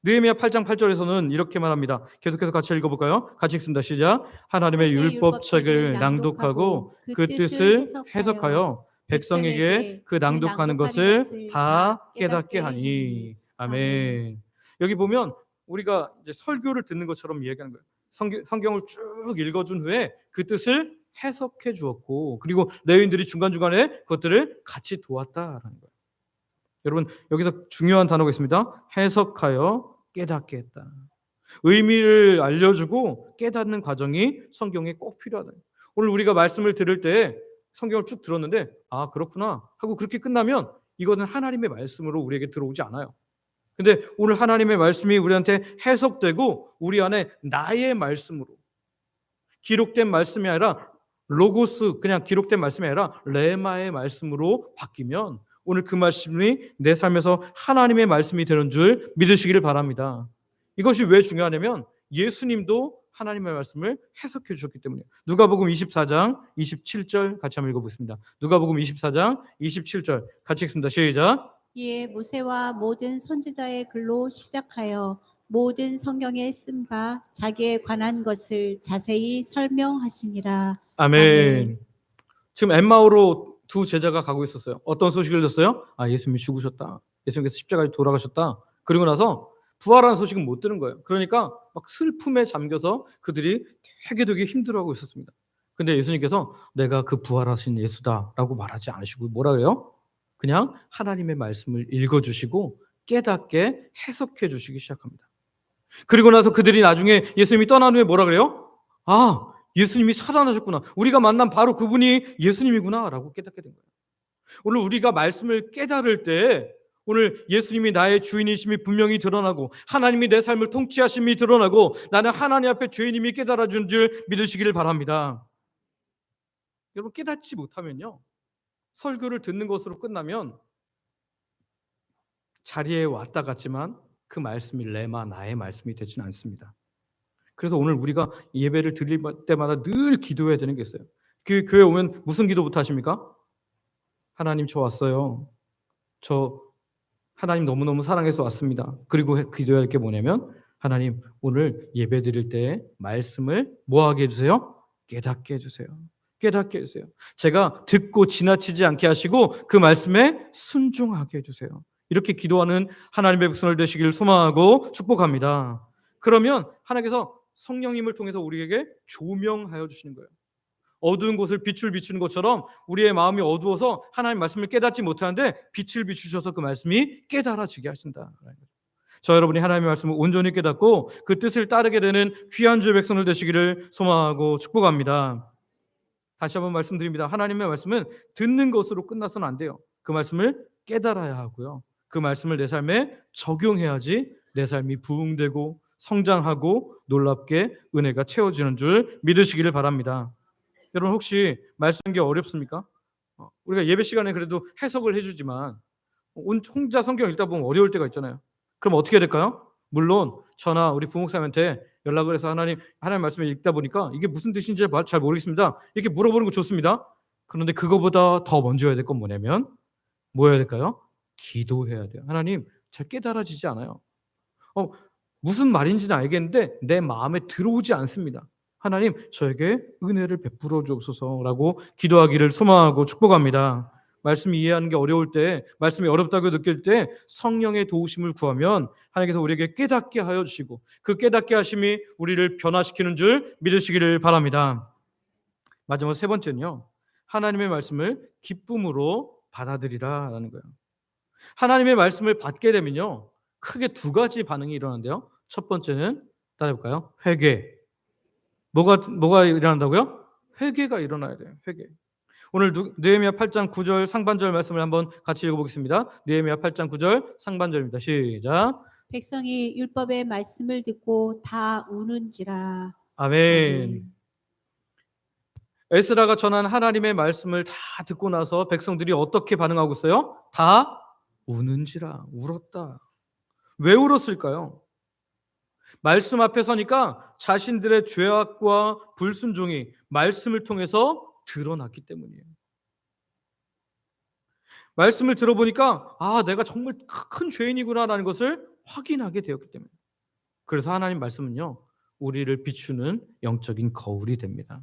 느헤미야 8장 8절에서는 이렇게 말합니다. 계속해서 같이 읽어볼까요? 같이 읽습니다. 시작. 하나님의 율법책을 낭독하고 그 뜻을 해석하여 백성에게 그 낭독하는 것을 다 깨닫게 하니. 아멘. 여기 보면 우리가 이제 설교를 듣는 것처럼 이야기하는 거예요. 성경을 쭉 읽어준 후에 그 뜻을 해석해 주었고, 그리고 레위인들이 중간중간에 그것들을 같이 도왔다라는 거예요. 여러분, 여기서 중요한 단어가 있습니다. 해석하여 깨닫게 했다. 의미를 알려주고 깨닫는 과정이 성경에 꼭 필요하다. 오늘 우리가 말씀을 들을 때 성경을 쭉 들었는데 아 그렇구나 하고 그렇게 끝나면 이거는 하나님의 말씀으로 우리에게 들어오지 않아요. 근데 오늘 하나님의 말씀이 우리한테 해석되고 우리 안에 나의 말씀으로 기록된 말씀이 아니라 로고스, 그냥 기록된 말씀이 아니라 레마의 말씀으로 바뀌면 오늘 그 말씀이 내 삶에서 하나님의 말씀이 되는 줄 믿으시기를 바랍니다. 이것이 왜 중요하냐면 예수님도 하나님의 말씀을 해석해 주셨기 때문이에요. 누가복음 24장 27절 같이 한번 읽어보겠습니다. 누가복음 24장 27절 같이 읽습니다. 시작. 이에 모세와 모든 선지자의 글로 시작하여 모든 성경에 쓴 바 자기에 관한 것을 자세히 설명하시니라. 아멘. 아멘. 지금 엠마오로 두 제자가 가고 있었어요. 어떤 소식을 듣었어요? 아, 예수님이 죽으셨다. 예수님께서 십자가에 돌아가셨다. 그리고 나서 부활하는 소식은 못 들은 거예요. 그러니까 막 슬픔에 잠겨서 그들이 되게 힘들어하고 있었습니다. 근데 예수님께서 내가 그 부활하신 예수다라고 말하지 않으시고 뭐라 그래요? 그냥 하나님의 말씀을 읽어주시고 깨닫게 해석해 주시기 시작합니다. 그리고 나서 그들이 나중에 예수님이 떠난 후에 뭐라 그래요? 아, 예수님이 살아나셨구나. 우리가 만난 바로 그분이 예수님이구나 라고 깨닫게 된 거예요. 오늘 우리가 말씀을 깨달을 때 오늘 예수님이 나의 주인이심이 분명히 드러나고 하나님이 내 삶을 통치하심이 드러나고 나는 하나님 앞에 죄인임이 깨달아준 줄 믿으시기를 바랍니다. 여러분, 깨닫지 못하면요, 설교를 듣는 것으로 끝나면 자리에 왔다 갔지만 그 말씀이 레마 나의 말씀이 되지는 않습니다. 그래서 오늘 우리가 예배를 드릴 때마다 늘 기도해야 되는 게 있어요. 그 교회 오면 무슨 기도부터 하십니까? 하나님, 저 왔어요. 저 하나님 너무너무 사랑해서 왔습니다. 그리고 기도할 게 뭐냐면, 하나님, 오늘 예배 드릴 때 말씀을 뭐하게 해주세요? 깨닫게 해주세요. 깨닫게 해주세요. 제가 듣고 지나치지 않게 하시고 그 말씀에 순종하게 해주세요. 이렇게 기도하는 하나님의 백성을 되시기를 소망하고 축복합니다. 그러면 하나님께서 성령님을 통해서 우리에게 조명하여 주시는 거예요. 어두운 곳을 빛을 비추는 것처럼 우리의 마음이 어두워서 하나님 말씀을 깨닫지 못하는데 빛을 비추셔서 그 말씀이 깨달아지게 하신다. 저 여러분이 하나님의 말씀을 온전히 깨닫고 그 뜻을 따르게 되는 귀한 주의 백성들 되시기를 소망하고 축복합니다. 다시 한번 말씀드립니다. 하나님의 말씀은 듣는 것으로 끝나서는 안 돼요. 그 말씀을 깨달아야 하고요. 그 말씀을 내 삶에 적용해야지 내 삶이 부흥되고 성장하고 놀랍게 은혜가 채워지는 줄 믿으시기를 바랍니다. 여러분, 혹시 말씀이 어렵습니까? 우리가 예배 시간에 그래도 해석을 해주지만 혼자 성경 읽다 보면 어려울 때가 있잖아요. 그럼 어떻게 해야 될까요? 물론 저나 우리 부목사님한테 연락을 해서 하나님 말씀을 읽다 보니까 이게 무슨 뜻인지 잘 모르겠습니다, 이렇게 물어보는 거 좋습니다. 그런데 그거보다 더 먼저 해야 될 건 뭐냐면, 뭐 해야 될까요? 기도해야 돼요. 하나님, 잘 깨달아지지 않아요. 무슨 말인지는 알겠는데 내 마음에 들어오지 않습니다. 하나님, 저에게 은혜를 베풀어 주옵소서라고 기도하기를 소망하고 축복합니다. 말씀 이해하는 게 어려울 때, 말씀이 어렵다고 느낄 때 성령의 도우심을 구하면 하나님께서 우리에게 깨닫게 하여 주시고 그 깨닫게 하심이 우리를 변화시키는 줄 믿으시기를 바랍니다. 마지막 세 번째는요, 하나님의 말씀을 기쁨으로 받아들이라라는 거예요. 하나님의 말씀을 받게 되면요, 크게 두 가지 반응이 일어난대요. 첫 번째는 따라해볼까요? 회개. 뭐가 일어난다고요? 회개가 일어나야 돼요. 회개. 오늘 느헤미야 8장 9절 상반절 말씀을 한번 같이 읽어보겠습니다. 느헤미야 8장 9절 상반절입니다. 시작. 백성이 율법의 말씀을 듣고 다 우는지라. 아멘. 에스라가 전한 하나님의 말씀을 다 듣고 나서 백성들이 어떻게 반응하고 있어요? 다 우는지라. 울었다. 왜 울었을까요? 말씀 앞에 서니까 자신들의 죄악과 불순종이 말씀을 통해서 드러났기 때문이에요. 말씀을 들어보니까 내가 정말 큰 죄인이구나라는 것을 확인하게 되었기 때문에. 그래서 하나님 말씀은요, 우리를 비추는 영적인 거울이 됩니다.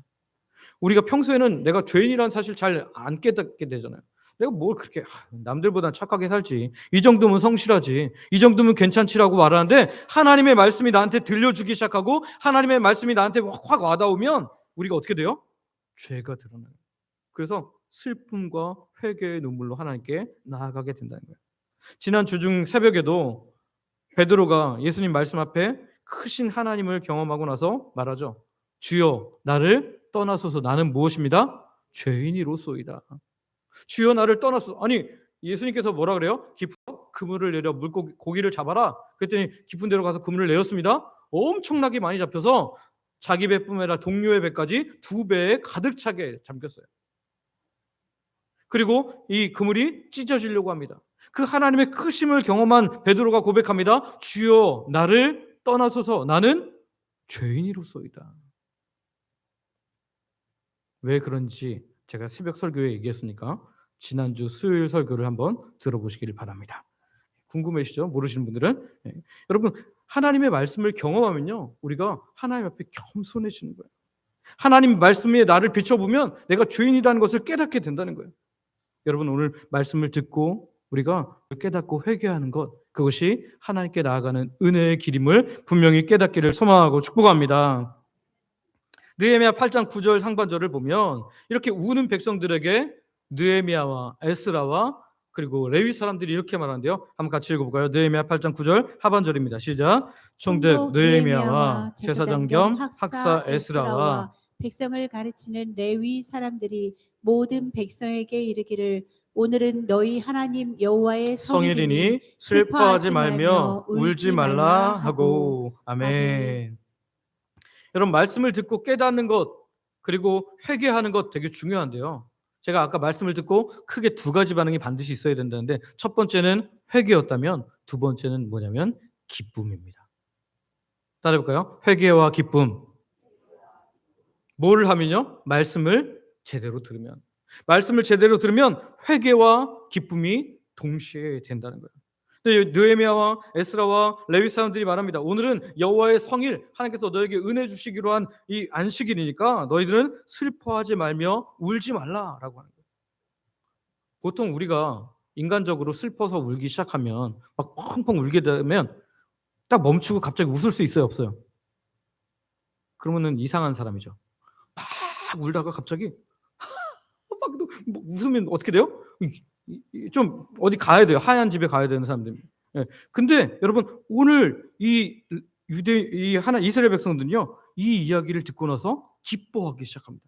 우리가 평소에는 내가 죄인이라는 사실 잘 안 깨닫게 되잖아요. 내가 뭘 그렇게 남들보다 착하게 살지, 이 정도면 성실하지, 이 정도면 괜찮지라고 말하는데 하나님의 말씀이 나한테 들려주기 시작하고 하나님의 말씀이 나한테 확 와닿으면 우리가 어떻게 돼요? 죄가 드러나요. 그래서 슬픔과 회개의 눈물로 하나님께 나아가게 된다는 거예요. 지난 주중 새벽에도 베드로가 예수님 말씀 앞에 크신 하나님을 경험하고 나서 말하죠. 주여, 나를 떠나소서. 나는 무엇입니다? 죄인이로소이다. 주여, 나를 떠나소서. 아니, 예수님께서 뭐라 그래요? 깊어 그물을 내려 고기를 잡아라. 그랬더니 깊은 데로 가서 그물을 내렸습니다. 엄청나게 많이 잡혀서 자기 배뿐만 아니라 동료의 배까지 2배에 가득 차게 잠겼어요. 그리고 이 그물이 찢어지려고 합니다. 그 하나님의 크심을 경험한 베드로가 고백합니다. 주여, 나를 떠나소서. 나는 죄인이로소이다. 왜 그런지 제가 새벽 설교에 얘기했으니까 지난주 수요일 설교를 한번 들어보시길 바랍니다. 궁금하시죠? 모르시는 분들은. 여러분, 하나님의 말씀을 경험하면요, 우리가 하나님 앞에 겸손해지는 거예요. 하나님 말씀에 나를 비춰보면 내가 죄인이라는 것을 깨닫게 된다는 거예요. 여러분, 오늘 말씀을 듣고 우리가 깨닫고 회개하는 것, 그것이 하나님께 나아가는 은혜의 길임을 분명히 깨닫기를 소망하고 축복합니다. 느헤미야 8장 9절 상반절을 보면 이렇게 우는 백성들에게 느헤미야와 에스라와 그리고 레위 사람들이 이렇게 말하는데요. 한번 같이 읽어볼까요? 느헤미야 8장 9절 하반절입니다. 시작. 총독 느헤미야와 제사장 겸 학사 에스라와 백성을 가르치는 레위 사람들이 모든 백성에게 이르기를 오늘은 너희 하나님 여호와의 성일이니 성일이니 슬퍼하지 말며 울지 말라 하고. 아멘. 아멘. 여러분, 말씀을 듣고 깨닫는 것 그리고 회개하는 것 되게 중요한데요. 제가 아까 말씀을 듣고 크게 두 가지 반응이 반드시 있어야 된다는데, 첫 번째는 회개였다면 두 번째는 뭐냐면 기쁨입니다. 따라해볼까요? 회개와 기쁨. 뭘 하면요? 말씀을 제대로 들으면. 말씀을 제대로 들으면 회개와 기쁨이 동시에 된다는 거예요. 근데 느헤미야와 에스라와 레위 사람들이 말합니다. 오늘은 여호와의 성일, 하나님께서 너에게 은혜 주시기로 한 이 안식일이니까 너희들은 슬퍼하지 말며 울지 말라라고 하는 거예요. 보통 우리가 인간적으로 슬퍼서 울기 시작하면 막 펑펑 울게 되면 딱 멈추고 갑자기 웃을 수 있어요, 없어요? 그러면은 이상한 사람이죠. 막 울다가 갑자기 막 웃으면 어떻게 돼요? 좀 어디 가야 돼요. 하얀 집에 가야 되는 사람들입니다. 예. 근데 여러분, 오늘 이 이스라엘 백성들은요, 이 이야기를 듣고 나서 기뻐하기 시작합니다.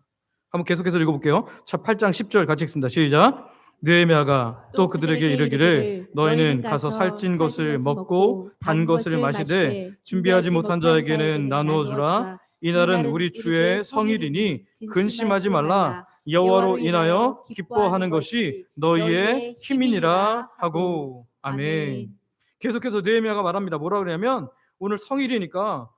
한번 계속해서 읽어볼게요. 자, 8장 10절 같이 읽습니다. 시작. 느헤미야가 또 그들에게 이르기를 너희는 가서 살찐 것을 먹고 단 것을 마시되 준비하지 못한 자에게는 나누어 주라. 이날은 우리 주의 성일이니 근심하지 말라. 여호와로 인하여 기뻐하는 것이 너희의 힘이니라 하고. 아멘. 계속해서 느헤미야가 말합니다. 뭐라 그러냐면 오늘 성일이니까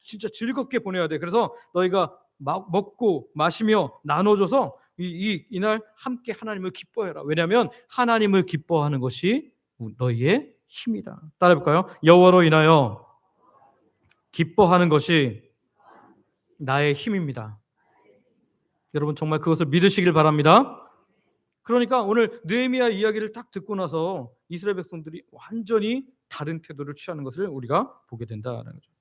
진짜 즐겁게 보내야 돼. 그래서 너희가 먹고 마시며 나눠줘서 이날 함께 하나님을 기뻐해라. 왜냐하면 하나님을 기뻐하는 것이 너희의 힘이다. 따라해볼까요? 여호와로 인하여 기뻐하는 것이 나의 힘입니다. 여러분, 정말 그것을 믿으시길 바랍니다. 그러니까 오늘 느헤미야 이야기를 딱 듣고 나서 이스라엘 백성들이 완전히 다른 태도를 취하는 것을 우리가 보게 된다는 거죠.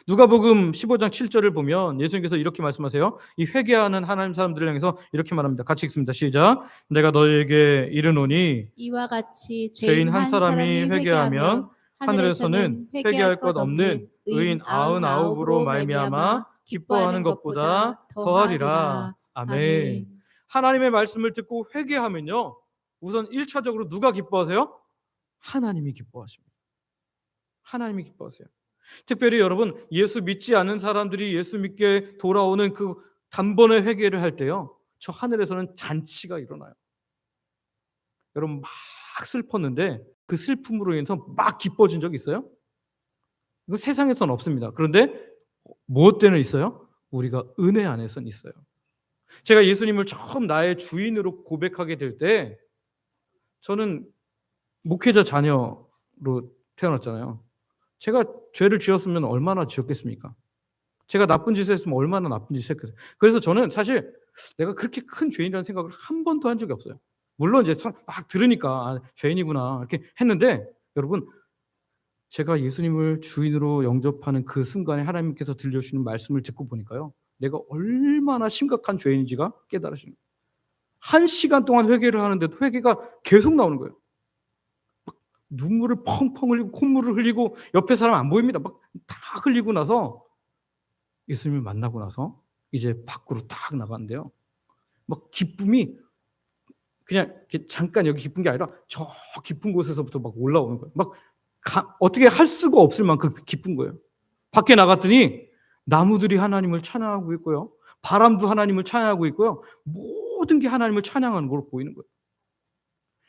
누가복음 15장 7절을 보면 예수님께서 이렇게 말씀하세요. 이 회개하는 하나님 사람들을 향해서 이렇게 말합니다. 같이 읽습니다. 시작. 내가 너희에게 이르노니 이와 같이 죄인 한 사람이 회개하면 하늘에서는 회개할 것 없는 의인 99으로 말미암아 기뻐하는 것보다 더하리라. 아멘. 하나님의 말씀을 듣고 회개하면요, 우선 1차적으로 누가 기뻐하세요? 하나님이 기뻐하십니다. 하나님이 기뻐하세요. 특별히 여러분, 예수 믿지 않는 사람들이 예수 믿게 돌아오는 그 단번에 회개를 할 때요, 저 하늘에서는 잔치가 일어나요. 여러분, 막 슬펐는데 그 슬픔으로 인해서 막 기뻐진 적 있어요? 이거 세상에서는 없습니다. 그런데 무엇 때는 있어요? 우리가 은혜 안에서는 있어요. 제가 예수님을 처음 나의 주인으로 고백하게 될 때, 저는 목회자 자녀로 태어났잖아요. 제가 죄를 지었으면 얼마나 지었겠습니까? 제가 나쁜 짓을 했으면 얼마나 나쁜 짓을 했겠어요. 그래서 저는 사실 내가 그렇게 큰 죄인이라는 생각을 한 번도 한 적이 없어요. 물론 이제 막 들으니까 죄인이구나 이렇게 했는데, 여러분, 제가 예수님을 주인으로 영접하는 그 순간에 하나님께서 들려주시는 말씀을 듣고 보니까요, 내가 얼마나 심각한 죄인인지가 깨달으시는 거예요. 1시간 동안 회개를 하는데도 회개가 계속 나오는 거예요. 막 눈물을 펑펑 흘리고 콧물을 흘리고 옆에 사람 안 보입니다. 막 다 흘리고 나서 예수님을 만나고 나서 이제 밖으로 딱 나갔는데요, 막 기쁨이 그냥 잠깐 여기 기쁜 게 아니라 저 깊은 곳에서부터 막 올라오는 거예요. 막 어떻게 할 수가 없을 만큼 기쁜 거예요. 밖에 나갔더니 나무들이 하나님을 찬양하고 있고요, 바람도 하나님을 찬양하고 있고요, 모든 게 하나님을 찬양하는 걸로 보이는 거예요.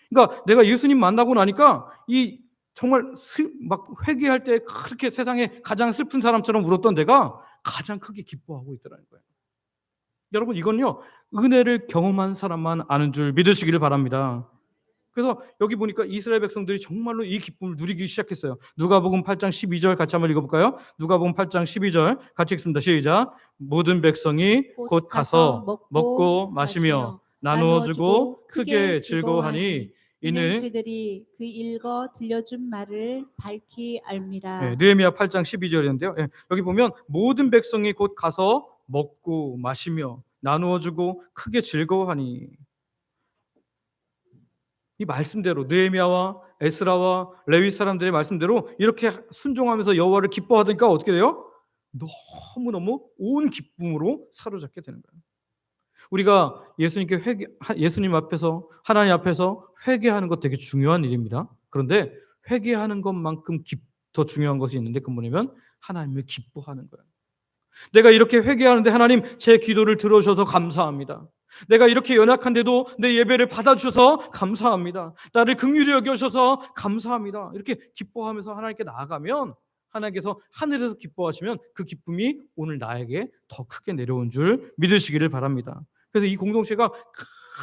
그러니까 내가 예수님 만나고 나니까 이 정말 막 회개할 때 그렇게 세상에 가장 슬픈 사람처럼 울었던 내가 가장 크게 기뻐하고 있더라는 거예요. 여러분, 이건요, 은혜를 경험한 사람만 아는 줄 믿으시기를 바랍니다. 그래서 여기 보니까 이스라엘 백성들이 정말로 이 기쁨을 누리기 시작했어요. 누가복음 8장 12절 같이 한번 읽어볼까요? 누가복음 8장 12절 같이 읽습니다. 시작. 모든 백성이 곧 가서 먹고 마시며 나누어주고 크게 즐거워하니 이는 그들이 그 읽어 들려준 말을 밝히 알미라. 느헤미야 8장 12절인데요. 여기 보면 모든 백성이 곧 가서 먹고 마시며 나누어주고 크게 즐거워하니, 이 말씀대로 느헤미야와 에스라와 레위 사람들의 말씀대로 이렇게 순종하면서 여호와를 기뻐하니까 어떻게 돼요? 너무너무 온 기쁨으로 사로잡게 되는 거예요. 우리가 예수님 앞에서, 하나님 앞에서 회개하는 것 되게 중요한 일입니다. 그런데 회개하는 것만큼 더 중요한 것이 있는데, 그 뭐냐면 하나님을 기뻐하는 거예요. 내가 이렇게 회개하는데 하나님 제 기도를 들어주셔서 감사합니다. 내가 이렇게 연약한데도 내 예배를 받아주셔서 감사합니다. 나를 긍휼히 여겨주셔서 감사합니다. 이렇게 기뻐하면서 하나님께 나아가면 하나님께서 하늘에서 기뻐하시면 그 기쁨이 오늘 나에게 더 크게 내려온 줄 믿으시기를 바랍니다. 그래서 이 공동체가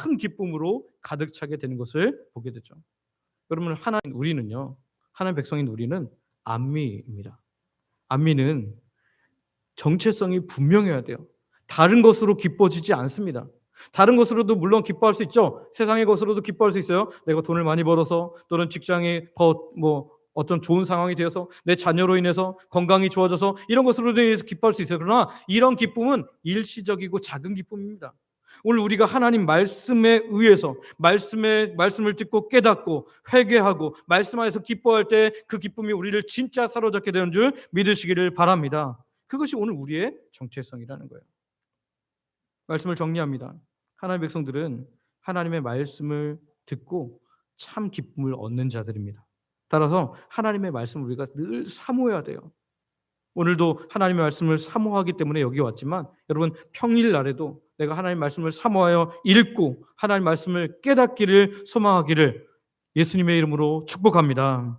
큰 기쁨으로 가득 차게 되는 것을 보게 되죠. 여러분, 하나님 백성인 우리는 안미입니다. 안미는 정체성이 분명해야 돼요. 다른 것으로 기뻐지지 않습니다. 다른 것으로도 물론 기뻐할 수 있죠. 세상의 것으로도 기뻐할 수 있어요. 내가 돈을 많이 벌어서, 또는 직장에 더 어떤 좋은 상황이 되어서, 내 자녀로 인해서 건강이 좋아져서, 이런 것으로 인해서 기뻐할 수 있어요. 그러나 이런 기쁨은 일시적이고 작은 기쁨입니다. 오늘 우리가 하나님 말씀에 의해서 말씀을 듣고 깨닫고 회개하고 말씀 안에서 기뻐할 때 그 기쁨이 우리를 진짜 사로잡게 되는 줄 믿으시기를 바랍니다. 그것이 오늘 우리의 정체성이라는 거예요. 말씀을 정리합니다. 하나님의 백성들은 하나님의 말씀을 듣고 참 기쁨을 얻는 자들입니다. 따라서 하나님의 말씀을 우리가 늘 사모해야 돼요. 오늘도 하나님의 말씀을 사모하기 때문에 여기 왔지만, 여러분 평일날에도 내가 하나님의 말씀을 사모하여 읽고 하나님의 말씀을 깨닫기를 소망하기를 예수님의 이름으로 축복합니다.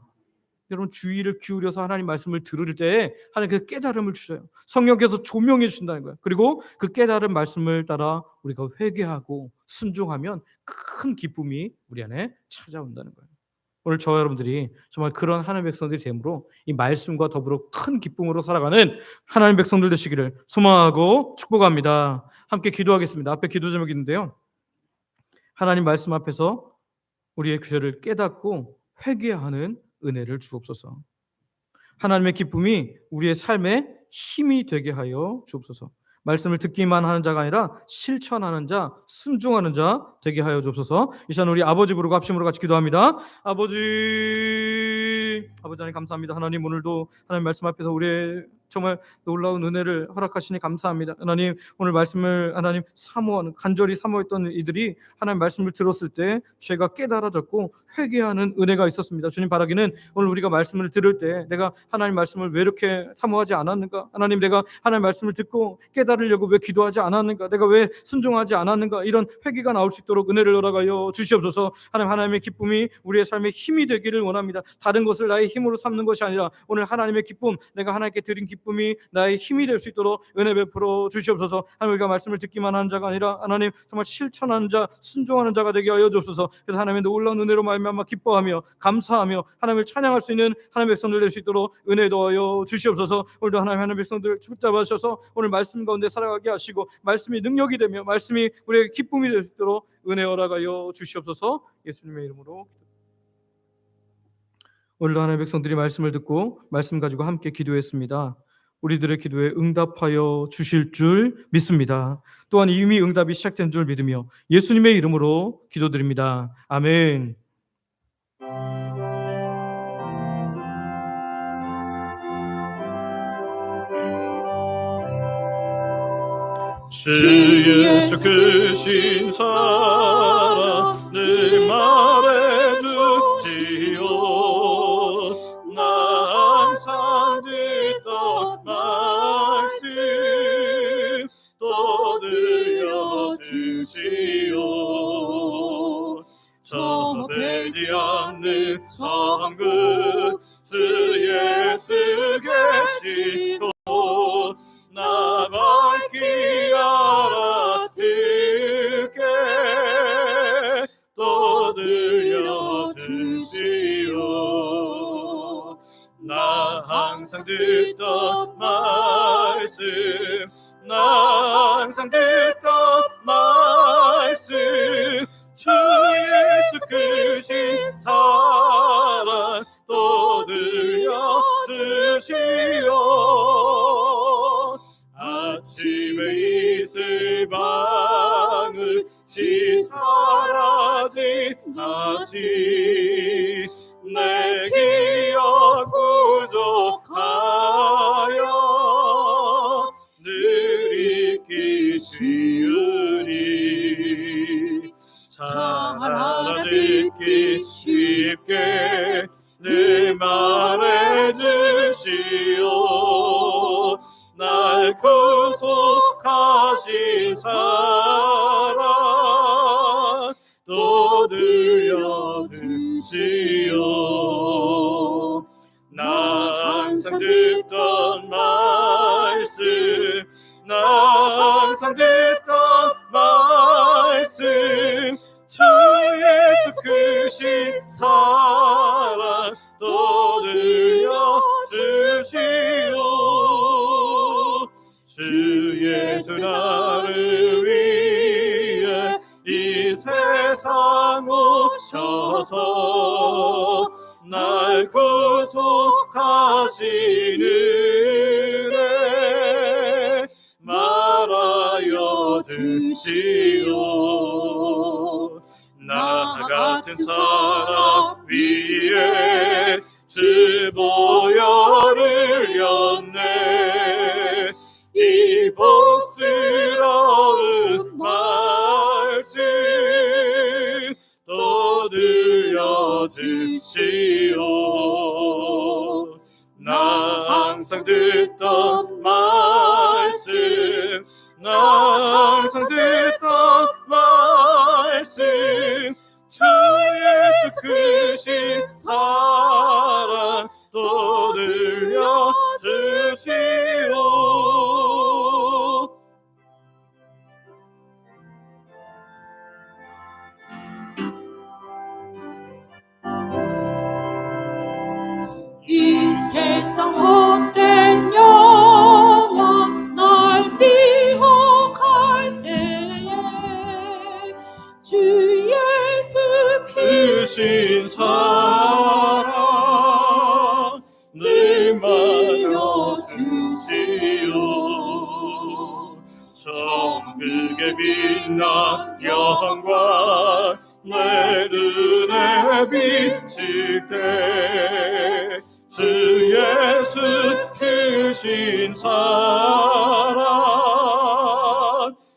여러분, 주의를 기울여서 하나님 말씀을 들을 때 하나님께서 깨달음을 주셔요. 성령께서 조명해 주신다는 거예요. 그리고 그 깨달은 말씀을 따라 우리가 회개하고 순종하면 큰 기쁨이 우리 안에 찾아온다는 거예요. 오늘 저와 여러분들이 정말 그런 하나님의 백성들이 됨으로 이 말씀과 더불어 큰 기쁨으로 살아가는 하나님의 백성들 되시기를 소망하고 축복합니다. 함께 기도하겠습니다. 앞에 기도 제목이 있는데요, 하나님 말씀 앞에서 우리의 죄를 깨닫고 회개하는 은혜를 주옵소서. 하나님의 기쁨이 우리의 삶에 힘이 되게 하여 주옵소서. 말씀을 듣기만 하는 자가 아니라 실천하는 자, 순종하는 자 되게 하여 주옵소서. 이 시간 우리 아버지 부르고 합심으로 같이 기도합니다. 아버지 하나님 감사합니다. 하나님, 오늘도 하나님 말씀 앞에서 우리의 정말 놀라운 은혜를 허락하시니 감사합니다. 하나님, 오늘 말씀을 하나님 간절히 사모했던 이들이 하나님 말씀을 들었을 때 죄가 깨달아졌고 회개하는 은혜가 있었습니다. 주님 바라기는 오늘 우리가 말씀을 들을 때 내가 하나님 말씀을 왜 이렇게 사모하지 않았는가? 하나님, 내가 하나님 말씀을 듣고 깨달으려고 왜 기도하지 않았는가? 내가 왜 순종하지 않았는가? 이런 회개가 나올 수 있도록 은혜를 허락하여 주시옵소서. 하나님의 기쁨이 우리의 삶의 힘이 되기를 원합니다. 다른 것을 나의 힘으로 삼는 것이 아니라 오늘 하나님의 기쁨, 내가 하나님께 드린 기쁨이 나의 힘이 될 수 있도록 은혜 베풀어 주시옵소서. 하나님, 우리가 말씀을 듣기만 하는 자가 아니라 하나님 정말 실천하는 자, 순종하는 자가 되게 하여 주옵소서. 그래서 하나님의 놀라운 은혜로 말미암아 기뻐하며 감사하며 하나님을 찬양할 수 있는 하나님의 백성들 될 수 있도록 은혜 더하여 주시옵소서. 오늘도 하나님의 백성들 붙잡아 주셔서 오늘 말씀 가운데 살아가게 하시고 말씀이 능력이 되며 말씀이 우리에게 기쁨이 될 수 있도록 은혜 허락하여 주시옵소서. 예수님의 이름으로. 오늘도 하나님의 백성들이 말씀을 듣고 말씀 가지고 함께 기도했습니다. 우리들의 기도에 응답하여 주실 줄 믿습니다. 또한 이미 응답이 시작된 줄 믿으며 예수님의 이름으로 기도드립니다. 아멘. 주 예수 크신 사랑 늘 말해주시오. 나 항상 듣던 말씀 또 들려주시오. 저 배지 않는 천국 주 예수 계시고 나 밝히 알아듣게 또 들려주시오. 나 항상 듣던 말씀 나 항상 듣던 말씀 주 예수 크신 사랑 또 들려주시오. 아침에 있을 방울이 사라지나지 내 기억 부족하여 늘 잊기 쉬우니 듣기 쉽게 늘 말해주시오. 날 구속하신 사랑 또 들려주시오. 나 항상 듣던 말씀, 나 항상 듣던 말씀, 주 예수 크신 사랑 또 들려주시오. 주 예수 나를 위해 이 세상 오셔서 날 구속하신 은혜 말하여 주시오. 나 같은 사람 위에 주 보혈을 흘렸네. 이 복스러운 말씀 또 들려주시오. 나 항상 듣던 말씀, 나 항상 듣던 말씀, 주 예수 크신 사랑 또 들려주시오. 이 세상 헛된 영광 날 미혹할 때에 주 예수 크신 사랑 늘 말려주시오. 천국의 빛나 영광 내 눈에 비칠 때 주 예수 크신 사랑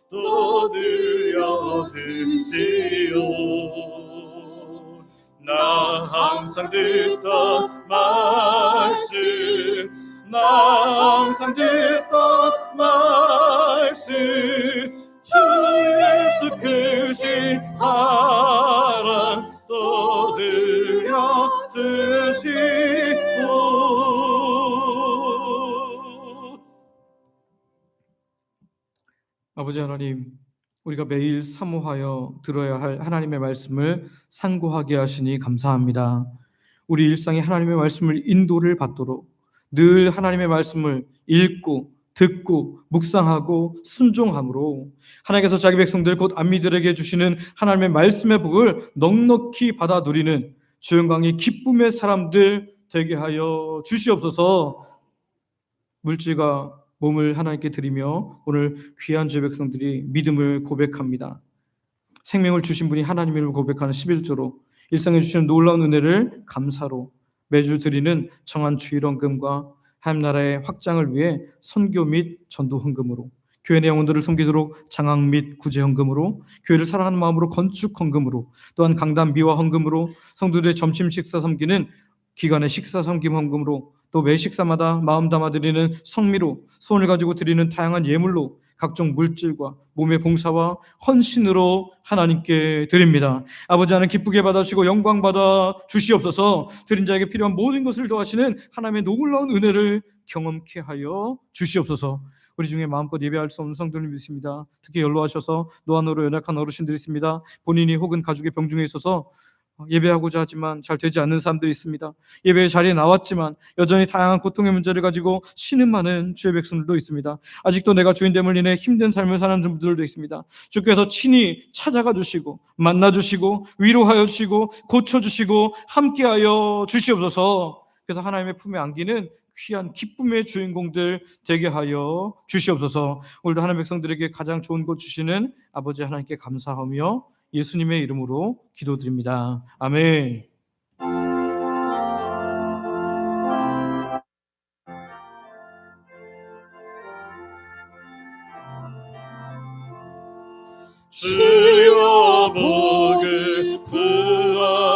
또 들려주시오. 나 항상 듣던 말씀, 나 항상 듣던 말씀, 주 예수 크신 사랑 또 들려주시오. 아버지 하나님, 우리가 매일 사모하여 들어야 할 하나님의 말씀을 상고하게 하시니 감사합니다. 우리 일상에 하나님의 말씀을 인도를 받도록 늘 하나님의 말씀을 읽고 듣고 묵상하고 순종함으로 하나님께서 자기 백성들 곧 안미들에게 주시는 하나님의 말씀의 복을 넉넉히 받아 누리는 주영광이 기쁨의 사람들 되게 하여 주시옵소서. 물질과 몸을 하나님께 드리며 오늘 귀한 주의 백성들이 믿음을 고백합니다. 생명을 주신 분이 하나님을 고백하는 11조로 일상에 주시는 놀라운 은혜를 감사로 매주 드리는 정한 주일헌금과 하나님 나라의 확장을 위해 선교 및 전도 헌금으로 교회 내 영혼들을 섬기도록 장학 및 구제 헌금으로 교회를 사랑하는 마음으로 건축 헌금으로 또한 강단 미화 헌금으로 성도들의 점심 식사 섬기는 기간의 식사 섬김 헌금으로 또 매 식사마다 마음 담아 드리는 성미로 소원을 가지고 드리는 다양한 예물로 각종 물질과 몸의 봉사와 헌신으로 하나님께 드립니다. 아버지 하나님 기쁘게 받아주시고 영광 받아 주시옵소서. 드린 자에게 필요한 모든 것을 더하시는 하나님의 놀라운 은혜를 경험케 하여 주시옵소서. 우리 중에 마음껏 예배할 수 없는 성도를 믿습니다. 특히 연로하셔서 노안으로 연약한 어르신들이 있습니다. 본인이 혹은 가족의 병중에 있어서 예배하고자 하지만 잘 되지 않는 사람들이 있습니다. 예배의 자리에 나왔지만 여전히 다양한 고통의 문제를 가지고 신음하는 주의 백성들도 있습니다. 아직도 내가 주인됨을 인해 힘든 삶을 사는 분들도 있습니다. 주께서 친히 찾아가 주시고 만나 주시고 위로하여 주시고 고쳐주시고 함께하여 주시옵소서. 그래서 하나님의 품에 안기는 귀한 기쁨의 주인공들 되게 하여 주시옵소서. 오늘도 하나님의 백성들에게 가장 좋은 것 주시는 아버지 하나님께 감사하며 예수님의 이름으로 기도드립니다. 아멘. 주여 복을 구하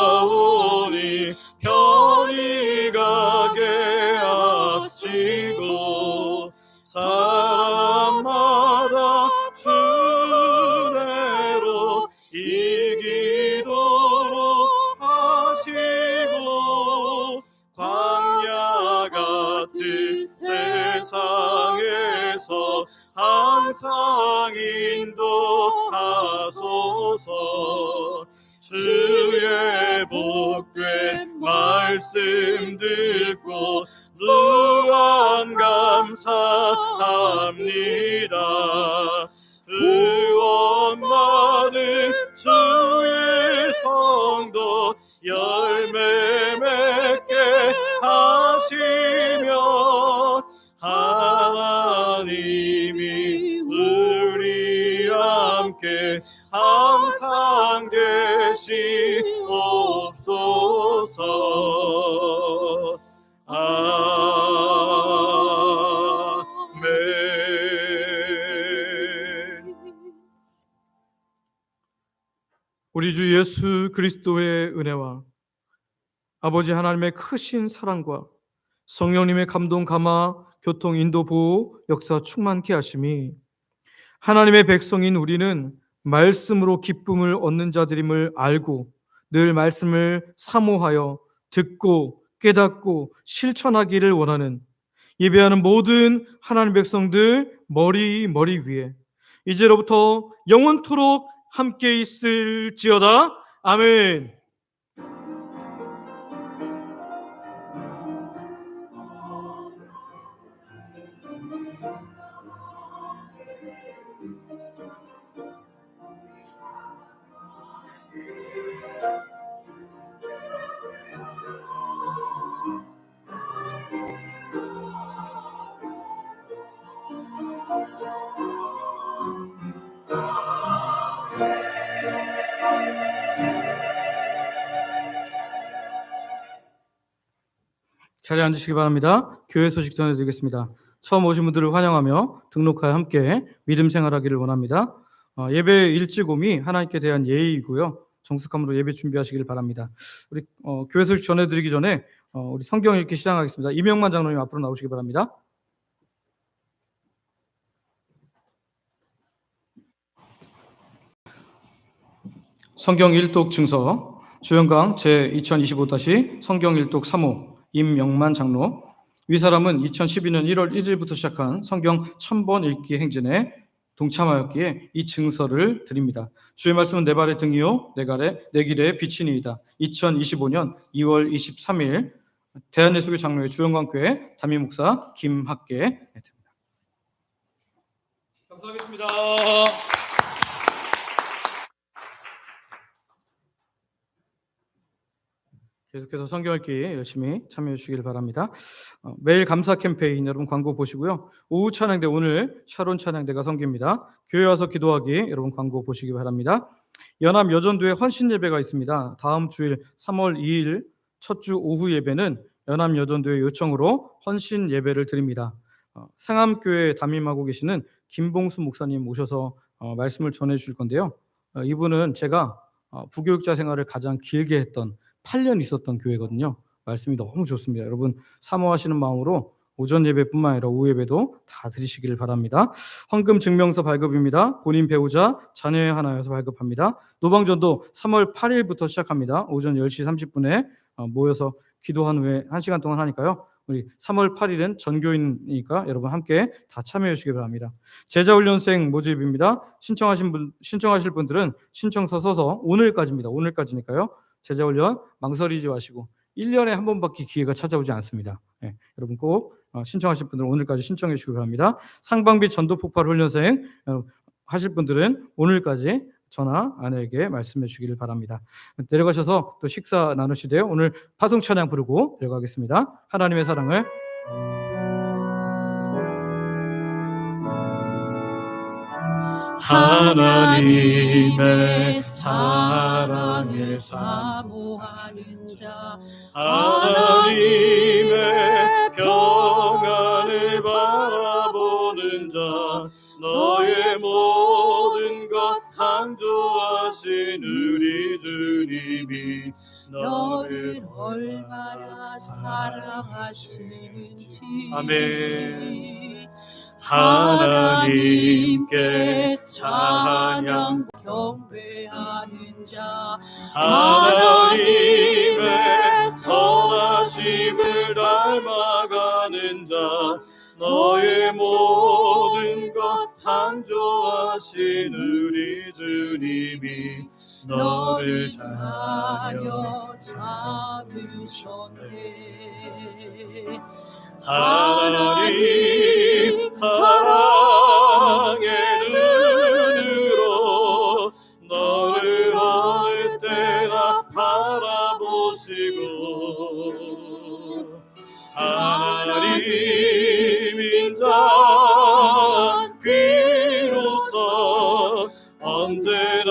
세상에서 항상 인도하소서. 주의 복된 말씀 듣고 무한 감사합니다. 구원 받은 주의 성도 열매 맺게 하시며 하나님이 우리 함께 항상 계시옵소서. 아멘. 우리 주 예수 그리스도의 은혜와 아버지 하나님의 크신 사랑과 성령님의 감동 감화 교통 인도 보호 역사 충만케 하심이 하나님의 백성인 우리는 말씀으로 기쁨을 얻는 자들임을 알고 늘 말씀을 사모하여 듣고 깨닫고 실천하기를 원하는 예배하는 모든 하나님 백성들 머리 위에 이제로부터 영원토록 함께 있을지어다. 아멘. 자리에 앉으시기 바랍니다. 교회 소식 전해드리겠습니다. 처음 오신 분들을 환영하며 등록하여 함께 믿음 생활하기를 원합니다. 예배 일찍 오미 하나님께 대한 예의이고요. 정숙함으로 예배 준비하시길 바랍니다. 우리 교회 소식 전해드리기 전에 우리 성경 읽기 시작하겠습니다. 이명만 장로님 앞으로 나오시기 바랍니다. 성경 일독 증서 주연강 제2025- 성경 일독 3호 임명만 장로. 위 사람은 2012년 1월 1일부터 시작한 성경 1000번 읽기 행진에 동참하였기에 이 증서를 드립니다. 주의 말씀은 내 발의 등이요 내 길의 빛이니이다. 2025년 2월 23일 대한예수교 장로회 주영광교회 담임 목사 김학계 됩니다. 감사하겠습니다. 계속해서 성경 읽기 열심히 참여해 주시길 바랍니다. 매일 감사 캠페인 여러분 광고 보시고요. 오후 찬양대 오늘 샤론 찬양대가 섬깁니다. 교회 와서 기도하기 여러분 광고 보시기 바랍니다. 연합 여전도에 헌신 예배가 있습니다. 다음 주일 3월 2일 첫 주 오후 예배는 연합 여전도의 요청으로 헌신 예배를 드립니다. 상암교회 담임하고 계시는 김봉수 목사님 오셔서 말씀을 전해 주실 건데요. 이분은 제가 부교육자 생활을 가장 길게 했던 8년 있었던 교회거든요. 말씀이 너무 좋습니다. 여러분 사모하시는 마음으로 오전 예배뿐만 아니라 오후 예배도 다 드리시기를 바랍니다. 헌금 증명서 발급입니다. 본인 배우자 자녀 하나여서 발급합니다. 노방전도 3월 8일부터 시작합니다. 오전 10시 30분에 모여서 기도한 후에 1시간 동안 하니까요. 우리 3월 8일은 전교인이니까 여러분 함께 다 참여해 주시기 바랍니다. 제자훈련생 모집입니다. 신청하실 분들은 신청서 써서 오늘까지입니다. 오늘까지니까요. 제자훈련 망설이지 마시고 1년에 한 번밖에 기회가 찾아오지 않습니다. 네, 여러분 꼭 신청하실 분들은 오늘까지 신청해 주시기 바랍니다. 상방비 전도폭발 훈련생 하실 분들은 오늘까지 전화 아내에게 말씀해 주기를 바랍니다. 내려가셔서 또 식사 나누시되요. 오늘 파송 찬양 부르고 내려가겠습니다. 하나님의 사랑을 하나님의 사랑을 사모하는 자 하나님의 평안을 바라보는 자 너의 모든 것 창조하신 우리 주님이 너를 얼마나 사랑하시는지 아멘. 하나님께 찬양 경배하는 자 하나님의 선하심을 닮아가는 자 너의 모든 것 창조하신 우리 주님이 너를 자녀 삼으셨네. 하나님 사랑의 눈으로 너를 어느 때나 바라보시고 하나님 인자한 귀로서 언제나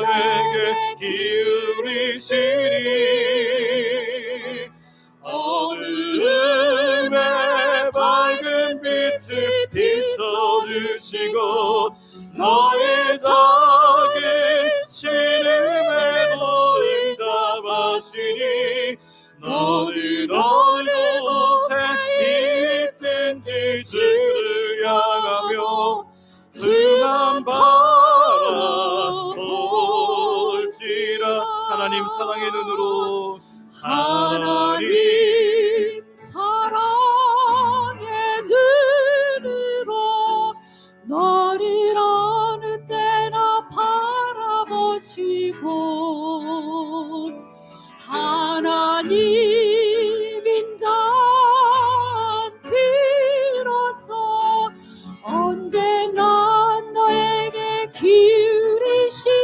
너에게 기울이시니 어둠의 밝은 빛을 비춰주시고 너의 작은 신음에도 응답하시니 너는 어느 곳에 있든지 주를 향하며 주만 바라볼지라. 하나님 사랑의 눈으로 하나님 사랑의 눈으로 너를 어느 때나 바라보시고 하나님 인자한 귀로서 언제나 너에게 기울이시니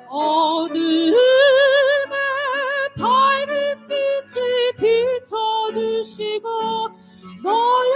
어둠의 밝은 빛을 비춰주시고 너의